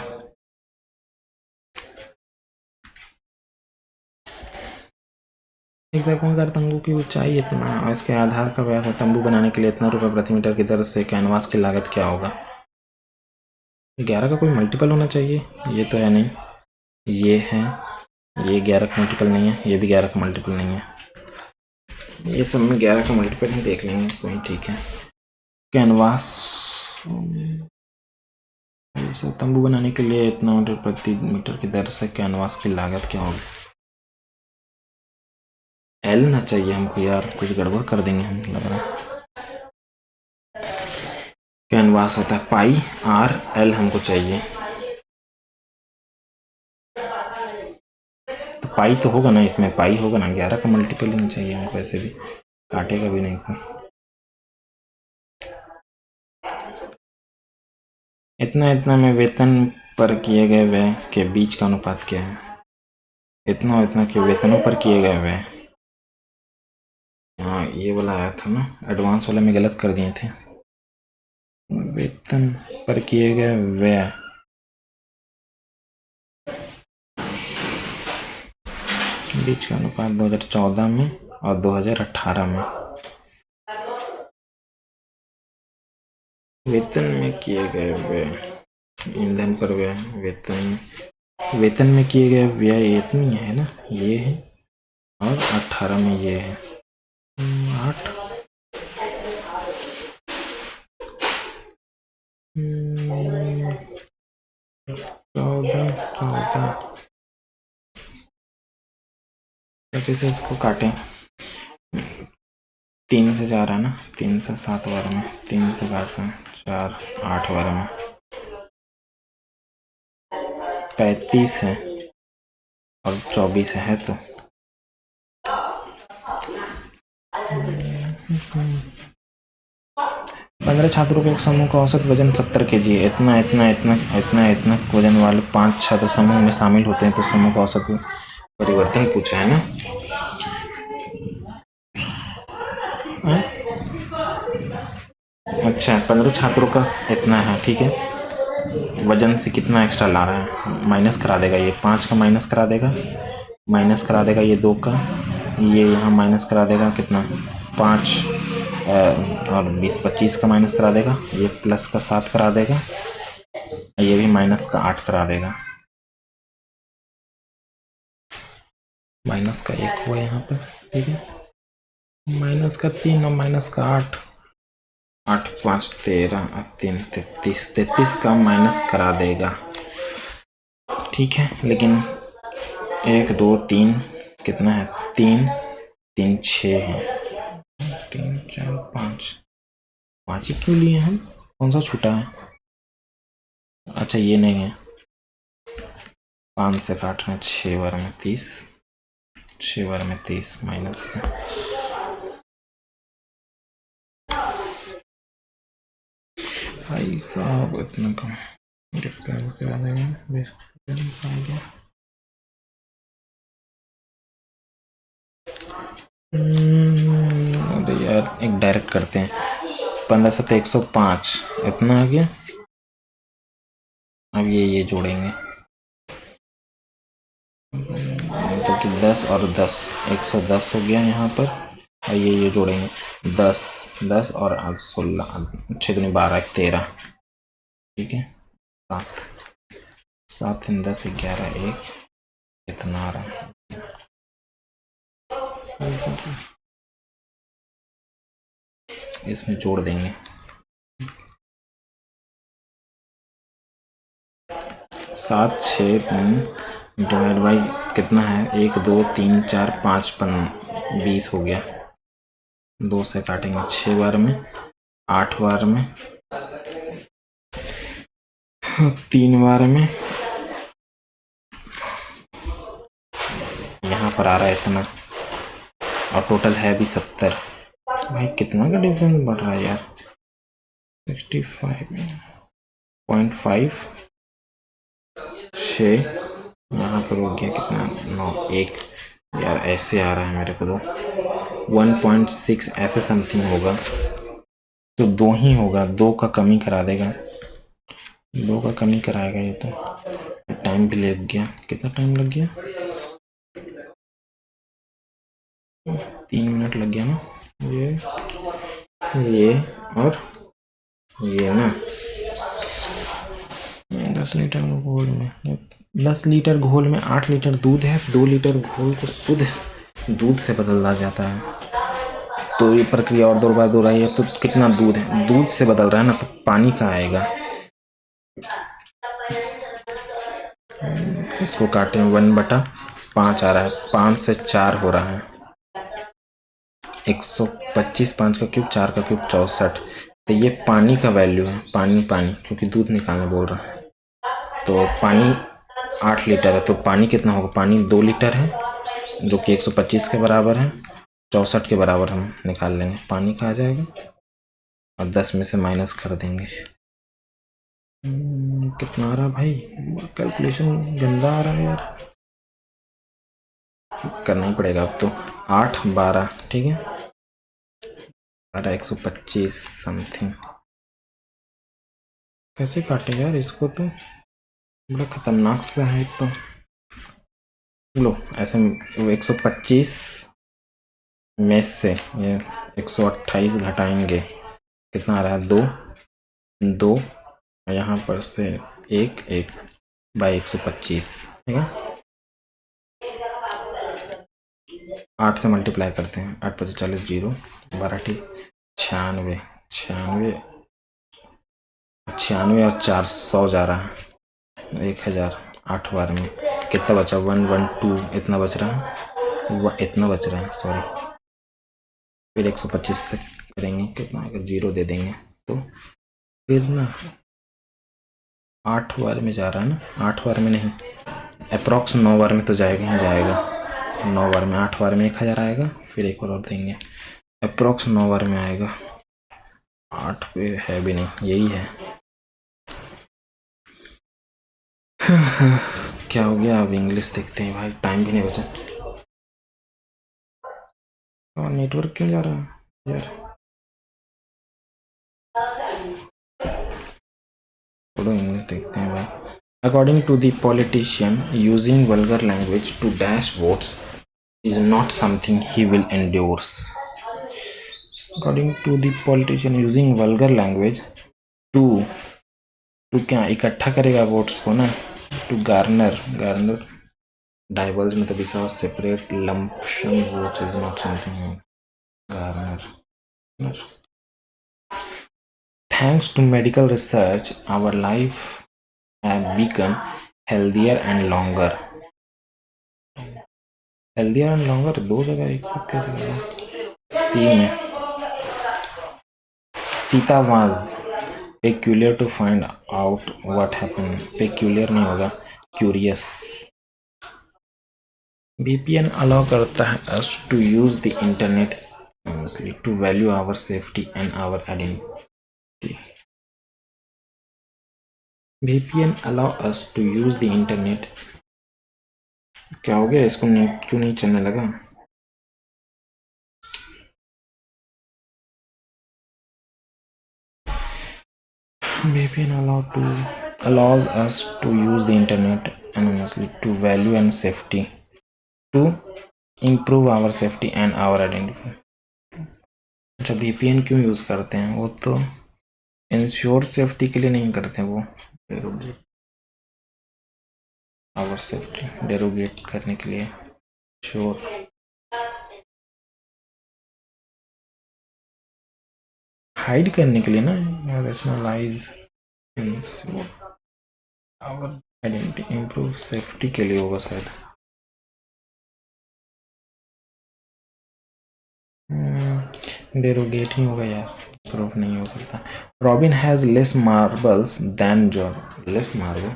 एक सर्कमाकार तंबू की ऊंचाई इतना और इसके आधार का व्यास है, तंबू बनाने के लिए इतना रुपए प्रति मीटर की दर से कैनवास की लागत क्या होगा। 11 का कोई मल्टीपल होना चाहिए, ये तो है नहीं, ये है, ये 11 का मल्टीपल नहीं है, ये भी 11 का मल्टीपल नहीं है, ये सब में 11 का मल्टीपल ही देख लेंगे, वही ठीक है। कैनवास तंबू बनाने के लिए इतना मीटर प्रति मीटर की दर से कैनवास की लागत क्या होगी। एल ना चाहिए हमको यार, कुछ गड़बड़ कर देंगे हम लग रहा है। कैनवास होता है पाई आर एल हमको चाहिए, तो पाई तो होगा ना, इसमें पाई होगा ना, 11 का मल्टीपल ही नहीं चाहिए हमको, ऐसे भी काटेगा भी नहीं कोई। इतना में वेतन पर किए गए व्यय के बीच का अनुपात क्या है। इतना के वेतनों पर किए गए व्यय, हाँ ये वाला आया था ना, एडवांस वाले में गलत कर दिए थे। वेतन पर किए गए व्यय, बीच का अनुपात 2014 में और 2018 में। वेतन में किए गए व्यय, ईंधन पर व्यय, वेतन में किए गए व्यय इतनी है ना, ये है, और 18 में ये है 8 14 25 इसको काटें, 3 से 4 है ना, 3 से 7 बार में, 3 से 8 में, 4 8 बार में 35 है और 24 है तो 15 छात्रों के एक समूह का औसत वजन 70 kg है। इतना वजन वाले 5 छात्र समूह में शामिल होते हैं तो समूह का औसत परिवर्तन पूछा है ना। अच्छा 15 छात्रों का इतना है, ठीक है, वजन से कितना एक्स्ट्रा ला रहा है, माइनस करा देगा, ये 5 का माइनस करा देगा, ये 2 का, ये यहाँ माइनस करा देगा कितना 5 और 20 25 का माइनस करा देगा, ये प्लस का 7 करा देगा, ये भी माइनस का 8 करा देगा। माइनस का 1 हुआ यहाँ पर, ठीक है, माइनस का 3 और माइनस का 8, 8 5 13 और 3 33, 33 का माइनस करा देगा, ठीक है। लेकिन 1 2 3 कितना है, 3 3 6 है, 3 4 5 5 ही क्यों लिए हम, कौन सा छूटा है, अच्छा ये नहीं है, 5 से काट रहे हैं, 6 बार में 30, 6 बार में 30 माइनस का, भाई साहब इतना कम डिफरेंस करा देंगे, आ गया। अरे यार एक डायरेक्ट करते हैं, 15 से 105 इतना आ गया। अब ये जोड़ेंगे तो कि 10 और 10 110 हो गया यहाँ पर, और ये जोड़ेंगे 10 10 और 16 6 दूनी 12 13, ठीक है, 7 7 10 11 1 कितना आ रहा है, इसमें जोड़ देंगे 7 6 3 डिवाइड बाई कितना है, 1 2 3 4 5 20 हो गया, 2 से काटेंगे 6 बार में, 8 बार में, 3 बार में, यहाँ पर आ रहा है इतना, और टोटल है भी 70। भाई कितना का डिफरेंस बढ़ रहा है यार, 65.5 6 यहाँ पर हो गया कितना 9 1, यार ऐसे आ रहा है मेरे को तो 1.6 ऐसे समथिंग होगा, तो 2 ही होगा, 2 का कमी करा देगा, 2 का कमी कराएगा ये तो। टाइम भी लग गया, कितना टाइम लग गया, 3 मिनट लग गया ना, ये और ये ना, 10 लीटर घोल में 10 लीटर घोल में 8 लीटर दूध है, 2 लीटर घोल को शुद्ध दूध से बदला जाता है, तो ये प्रक्रिया और 2 बार दोहराई है, तो कितना दूध है, दूध से बदल रहा है ना, तो पानी का आएगा, इसको काटे 1/5 आ रहा है, 5 से 4 हो रहा है, 125 5 का क्यूब 4 का क्यूब 64, तो ये पानी का वैल्यू है, पानी क्योंकि दूध निकालने बोल रहा है, तो पानी 8 लीटर है, तो पानी कितना होगा, पानी 2 लीटर है, जो कि 125 के बराबर है, 64 के बराबर हम निकाल लेंगे, पानी का आ जाएगा, और 10 में से माइनस कर देंगे, कितना आ रहा भाई, कैलकुलेशन गंदा आ रहा है यार, करना ही पड़ेगा अब तो, 8 12 ठीक है, 12 125 समथिंग, कैसे काटे यार इसको, तो बड़ा खतरनाक सा है तो, लो ऐसे 125 में से ये 128 घटाएंगे, कितना आ रहा है 2 2, यहाँ पर से 1 1 बाई 125, ठीक है, 8 से मल्टीप्लाई करते हैं, 8 5 40 0 12 ठीक 96 96 96 और 400 जा रहा है, 1000, 8 बार में कितना बचा, 112 इतना बच रहा है, इतना बच रहा है सॉरी, फिर 125 से करेंगे कितना, अगर 0 दे देंगे तो फिर ना 8 बार में जा रहा है ना, 8 बार में नहीं, अप्रॉक्स 9 बार में तो जाएगा ही जाएगा, 9 बार में, 8 बार में 1000 आएगा, फिर एक और देंगे, अप्रॉक्स 9 बार में आएगा, 8 पे है भी नहीं, यही है क्या हो गया, अब इंग्लिश देखते हैं भाई, टाइम भी नहीं बचा, और नेटवर्क क्यों जा रहा है यार, थोड़ा इंग्लिश देखते हैं भाई। According to the politician, using vulgar language to dash votes is not something he will endorse. According to the politician, using vulgar language to क्या इकट्ठा करेगा वोट्स को ना, टू गार्नर divulge मतलब because separate lump sum votes is not something garner. Thanks to medical research, our life have become healthier and longer. Healthier and longer दो जगह एक साथ कैसे करें? सी में Sita was peculiar to find out what happened. Peculiar नहीं होगा, curious. VPN allow करता है us to use the internet honestly to value our safety and our identity. VPN allow us to use the internet. क्या हो गया इसको, क्यों नहीं चलने लगा? VPN allows us to use the internet anonymously to value and safety to improve our safety and our identity. अच्छा, VPN क्यों यूज करते हैं? वो तो इंश्योर सेफ्टी के लिए नहीं करते हैं, वो आवर सेफ्टी डेरोगेट करने के लिए, श्योर हाइड करने के लिए ना, rationalise our identity, improve safety के लिए होगा शायद। डेरोगेट ही होगा यार, प्रूफ नहीं हो सकता। Robin has less marbles than John. Less marble,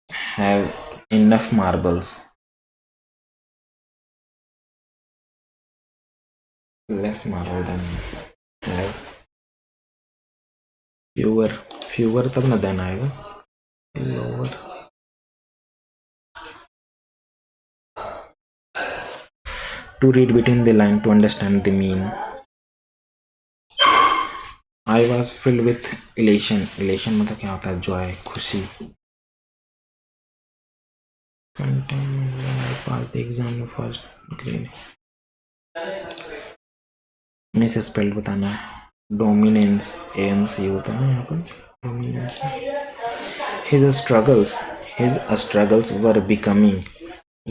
have enough marbles, less marble than have, fewer तब ना देन आएगा, lower. To read between the line to understand the mean. I was filled with elation. Elation मतलब क्या होता है? Joy, खुशी। I passed the exam in first grade. Miss spelled बताना है। डोमिनेंस ANC होता है ना यहाँ पर, dominance. His struggles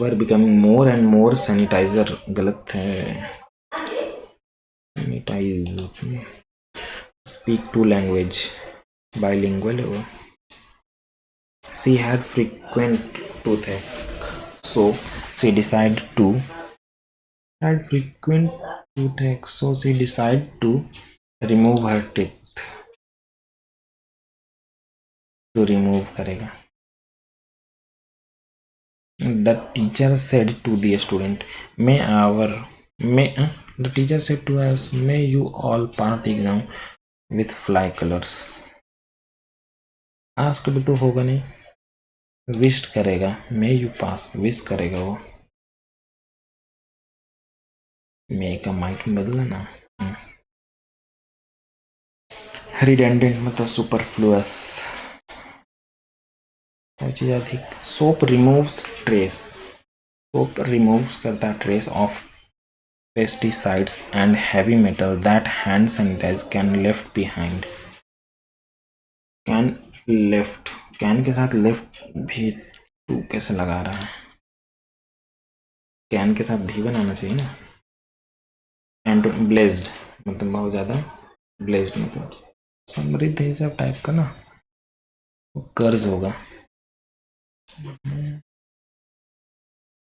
were becoming more and more sanitizer, गलत है, sanitize, speak two language, bilingual है वो। She had frequent toothache, so she decided to remove her teeth. to remove करेगा। The teacher said to the student, the teacher said to us, may you all pass the exam with fly colors. Asked तो होगा नहीं, wished करेगा, may you pass, wish करेगा वो, may का mic बदला ना। redundant मतलब superfluous, चीज अधिक। soap removes करता है trace of pesticides and heavy metal that hand sanitizer can left behind. Can के साथ लेफ्ट भी टू कैसे लगा रहा है? कैन के साथ भी बनाना चाहिए ना। एंड ब्लेज्ड मतलब बहुत ज्यादा, ब्लेज्ड मतलब समृद्ध है, सब टाइप का ना, कर्ज होगा।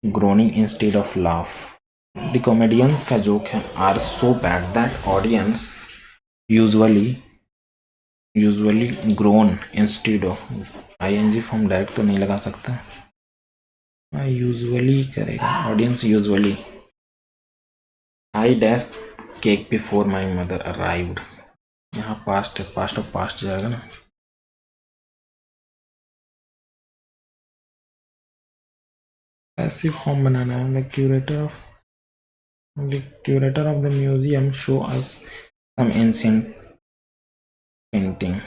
Groaning instead of laugh. The comedians का जोक है are so bad that audience usually groan instead of. ING form direct तो नहीं लगा सकता, यूजुअली करेगा, audience usually. I dash cake before my mother arrived, यहाँ पास्ट है, पास्ट ऑफ पास्ट जाएगा ना। पैसिव फॉर्म बनाना है। The curator of the museum show us some ancient painting,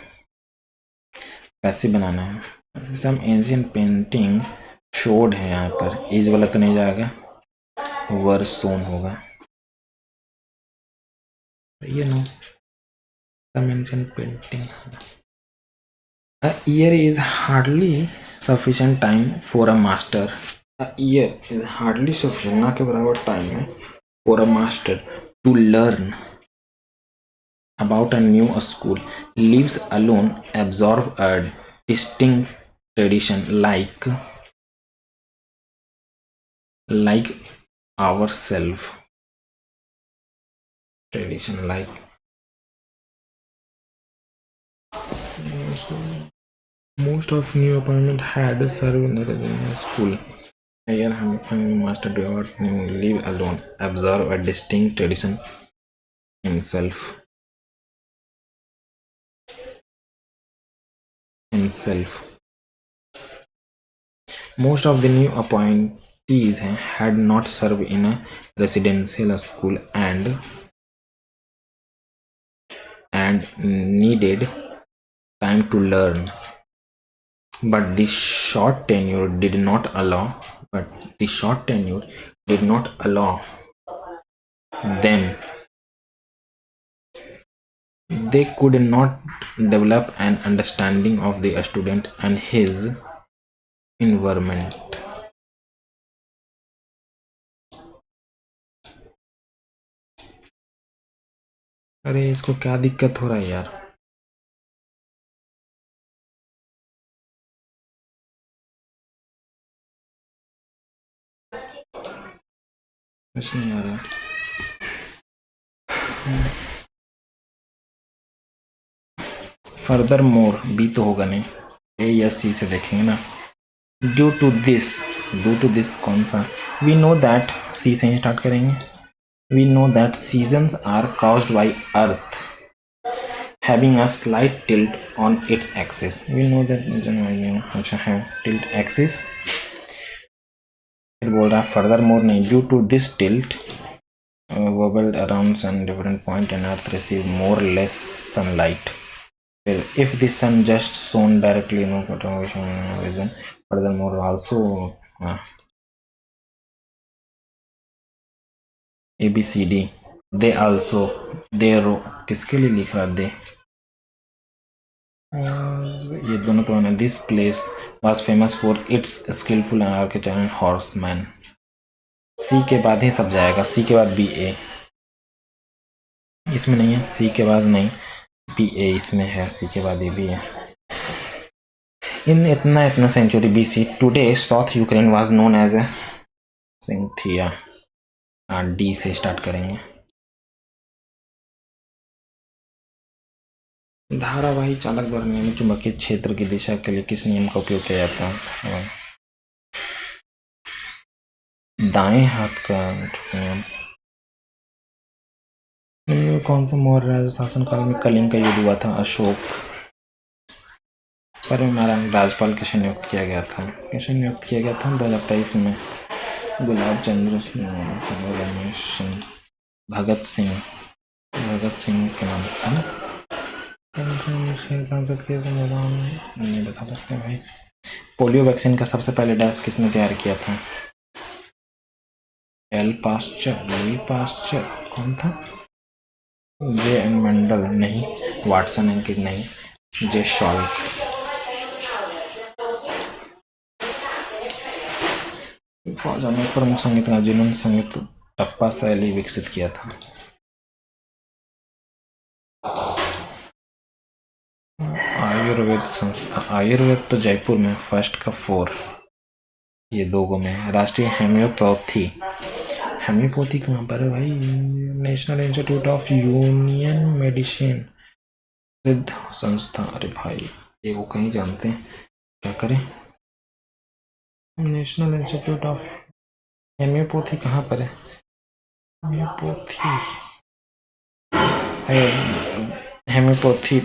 passive बनाना है। सम एंशिएंट पेंटिंग शोड है यहाँ पर, इज वाला तो नहीं जाएगा, वर सोन होगा, ये no mention painting. A year is hardly sufficient time for a master. A year is hardly sufficient, ना के बराबर टाइम है for a master to learn about a new school. Leaves alone absorb a distinct tradition like ourself. Tradition like most of new appointment had served in the school. Here, master do not leave alone, observe a distinct tradition himself. Most of the new appointees had not served in a residential school and needed time to learn. But the short tenure did not allow them. They could not develop an understanding of the student and his environment. अरे इसको क्या दिक्कत हो रहा है यार? कुछ नहीं आ रहा। फर्दर मोर बी तो होगा नहीं, ए या सी से देखेंगे ना। ड्यू टू दिस कौन सा? वी नो दैट, सी से ही स्टार्ट करेंगे। We know that seasons are caused by earth having a slight tilt on its axis. We know that अच्छा है tilt axis। फिर बोल रहा है फर्दर मोर नहीं, due to this tilt wobbled around sun different point and earth receive more less sunlight. If the sun just shone directly, no vision. Furthermore also ABCD they also किसके लिए लिख रहा दे? ये दोनों तो है। This place was famous for its skillful architecture and horseman. सी के बाद ही सब जाएगा, सी के बाद बी ए, इसमें नहीं है, सी के बाद नहीं, बी ए इसमें है, सी के बाद ए भी है। इन इतना century BC, today south Ukraine was known as a Scythia. D से स्टार्ट करेंगे। धारावाही चालक द्वारा नियमित चुंबकीय क्षेत्र की दिशा के लिए किस नियम का उपयोग किया जाता है? दाएं हाथ का नियम। कौन सा मौर्य राज शासन काल में कलिंग का युद्ध हुआ था? अशोक। पर हमारा राज्यपाल किसे नियुक्त किया गया था? 2023 में गुलाब चंद्र रमेश सिंह, भगत सिंह के नाम था ना। सांसद के संविधान नहीं बता सकते भाई। पोलियो वैक्सीन का सबसे पहले डैश किसने तैयार किया था? लुई पास्चर कौन था? J.N. मेंडल नहीं, वाटसन एंड किड नहीं, जे शॉल्ट। फौजा में प्रमुख संगीतकार जिन्होंने संगीत टप्पा शैली विकसित किया था? आयुर्वेद संस्था। आयुर्वेद तो जयपुर में फर्स्ट का 4, ये 2 में। राष्ट्रीय हेम्योपैथी कहाँ पर है भाई? National institute of union medicine, सिद्ध संस्था। अरे भाई ये वो कहीं जानते हैं, क्या करें? नेशनल इंस्टीट्यूट ऑफ हेम्योपैथी कहाँ पर है? हेम्योपैथी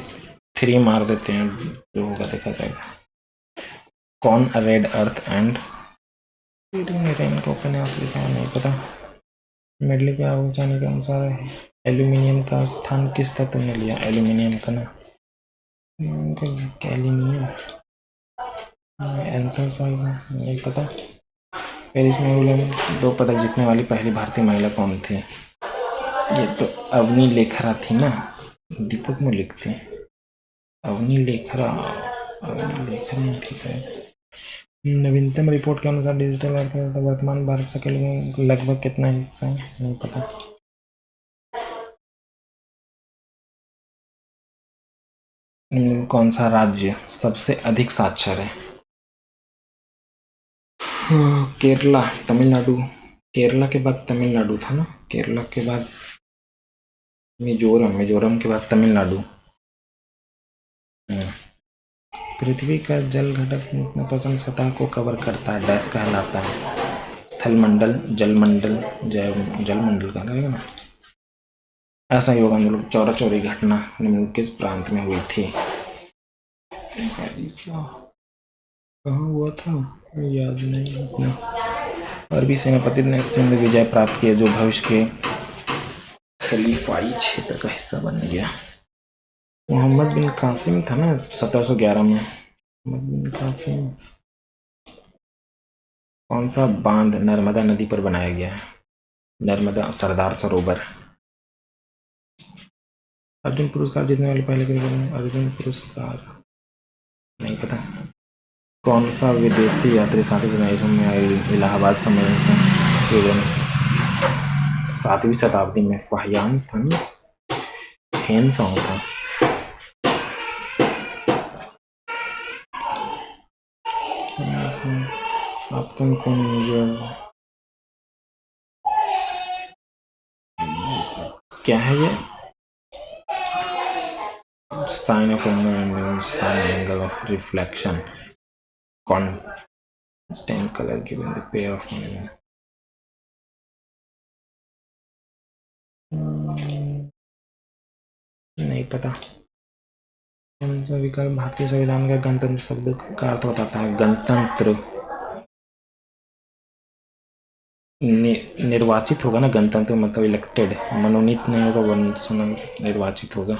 3 मार देते हैं, जो होगा देखा जाएगा। कौन रेड अर्थ एंड रेन को उपन्यास लिखा नहीं पता। मेडली के आलोचना के अनुसार एल्यूमिनियम का स्थान किस तत्व ने लिया? एल्यूमिनियम का ना, एल्यूमिनियम एंथ्रासाइड नहीं पता। पेरिस में ओलंपिक 2 पदक जीतने वाली पहली भारतीय महिला कौन थी? ये तो अवनी लेखरा थी ना, दीपक में लिखते हैं अवनी लेखरा नहीं थी शायद। नवीनतम रिपोर्ट के अनुसार डिजिटल अर्थव्यवस्था वर्तमान भारत से लगभग कितना हिस्सा है, नहीं पता। कौन सा राज्य सबसे अधिक साक्षर है? केरला, तमिलनाडु। केरला के बाद तमिलनाडु था ना, केरला के बाद मिजोरम के बाद तमिलनाडु। पृथ्वी का जल घटक 90% सतह को कवर करता है, डैश कहलाता है? स्थलमंडल, जलमंडल, जलमंडल का लगेगा ना। असहयोग आंदोलन चौरा चौरी घटना निम्न किस प्रांत में हुई थी? कहाँ हुआ था याद नहीं इतना। अरबी सेनापति ने सिंध विजय प्राप्त किया जो भविष्य के खलीफाई क्षेत्र का हिस्सा बन गया। मोहम्मद बिन कासिम था ना 1711 में। मोहम्मद बिन कासिम। कौन सा बांध नर्मदा नदी पर बनाया गया है? नर्मदा सरदार सरोवर। अर्जुन पुरस्कार जीतने वाले पहले क्रिकेटर? अर्जुन पुरस्कार नहीं पता। कौन सा विदेशी यात्री 7वीं ईस्वी में इलाहाबाद सम्मेलन का 7वीं शताब्दी में फाहियान था ना, हेन सॉन्ग था। आपका कौन क्या है ये? Sine of angle and sine angle of reflection constant color given the pair of नहीं पता। विकल्प भारतीय संविधान का गणतंत्र शब्द का अर्थ बताता है? गणतंत्र निर्वाचित होगा ना, गणतंत्र मतलब इलेक्टेड, मनोनीत नहीं होगा, निर्वाचित होगा।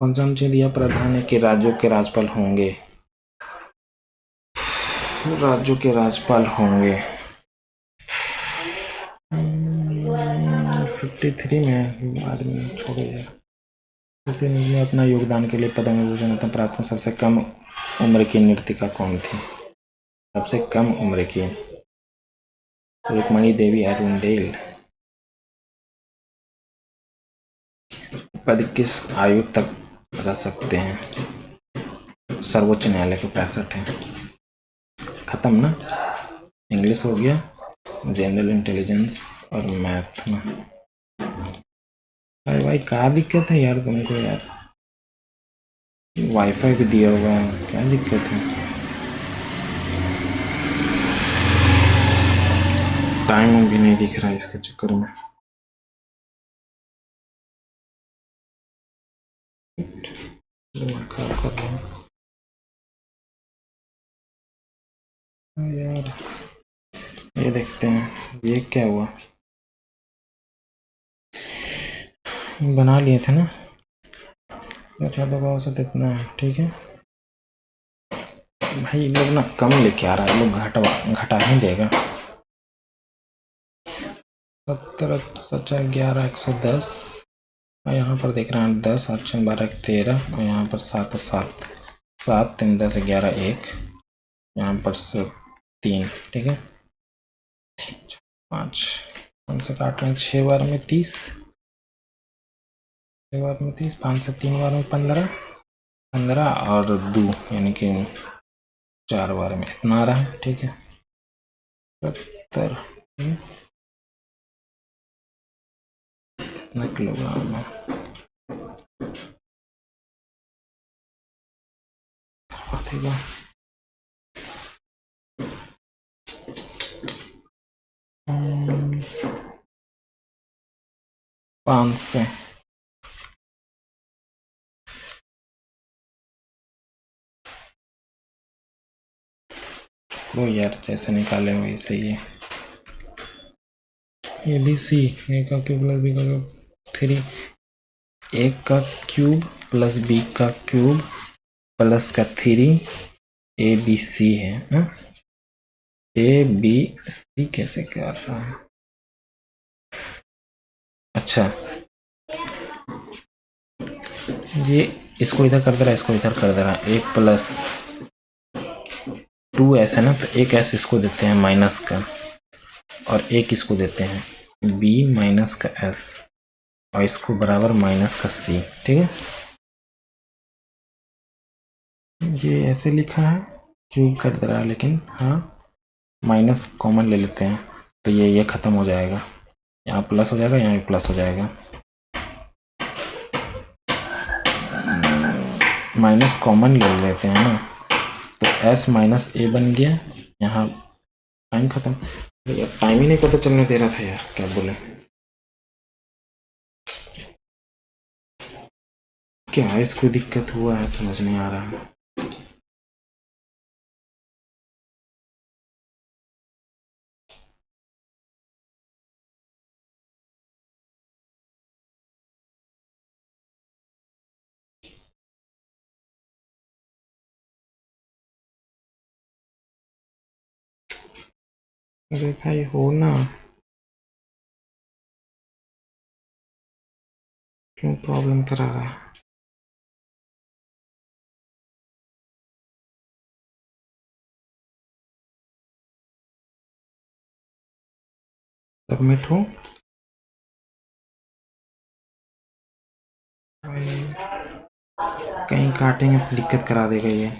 कौन सा अनुच्छेद यह प्रावधान है कि राज्यों के राज्यपाल होंगे? राज्यों के राज्यपाल होंगे 53 में, बाद में छोड़ो यार। प्रतिनिधि ने अपना योगदान के लिए पद्म विभूषण प्राप्त सबसे कम उम्र की नर्तिका कौन थी? सबसे कम उम्र की रुक्मणी देवी अरुणदेल। पद किस आयु तक रह सकते हैं? सर्वोच्च न्यायालय के 65 है। खत्म ना, इंग्लिश हो गया, जनरल इंटेलिजेंस और मैथ ना। अरे भाई क्या दिक्कत है यार तुमको यार, वाईफाई भी दिया हुआ है, क्या दिक्कत है? टाइम भी नहीं दिख रहा है इसके चक्कर में। खराब कर रहा हूँ यार। ये देखते हैं ये क्या हुआ, बना लिए थे ना। अच्छा दबाव से इतना है, ठीक है भाई। लोग ना कम लेके आ रहा है, लोग घटा ही देगा। 70 सच्चा 11 110 और यहाँ पर देख रहे हैं 10 8 12 13 और यहाँ पर 7 7 7 3 10 11 1, यहाँ पर 3, ठीक है 5 5 से काट रहे हैं 6 बार में 30, 6 बार में 30, 5 से 3 बार में 15 और 2 यानी कि 4 बार में इतना आ रहा है, ठीक है 70 किलोग्राम में। ठीक है 5 से वो यार जैसे निकाले वही सही है। ए बी सी ए का क्यूब प्लस बी का क्यूब 3, ए का क्यूब प्लस बी का क्यूब प्लस का 3 ए बी सी है ना? ए बी सी कैसे कर रहा है? अच्छा ये इसको इधर कर दे रहा है, इसको इधर कर दे रहा है। ए प्लस 2s है ना, तो एक s इसको देते हैं माइनस का, और एक इसको देते हैं b माइनस का s, और इसको बराबर माइनस का c। ठीक है, ये ऐसे लिखा है, क्यूब कर दे रहा है, लेकिन हाँ माइनस कॉमन ले लेते हैं, तो ये ख़त्म हो जाएगा, यहाँ प्लस हो जाएगा, यहाँ भी प्लस हो जाएगा, माइनस कॉमन ले लेते हैं ना, तो s माइनस ए बन गया। यहाँ टाइम ख़त्म। यार टाइम ही नहीं पता चलने दे रहा था यार, क्या बोले। क्या इसको दिक्कत हुआ है, समझ नहीं आ रहा है। अरे भाई हो ना, क्यों प्रॉब्लम करा रहा है। सबमिट हो कहीं काटेंगे तो दिक्कत करा देगा ये।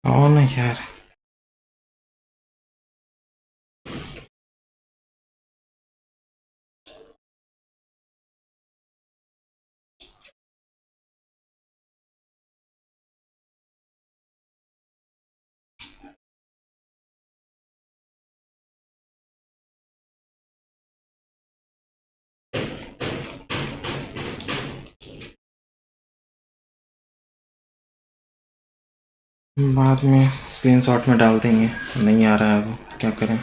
और ना यार, बाद में स्क्रीनशॉट में डाल देंगे, नहीं आ रहा है वो, क्या करें,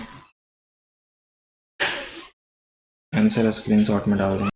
आंसर स्क्रीनशॉट में डाल देंगे।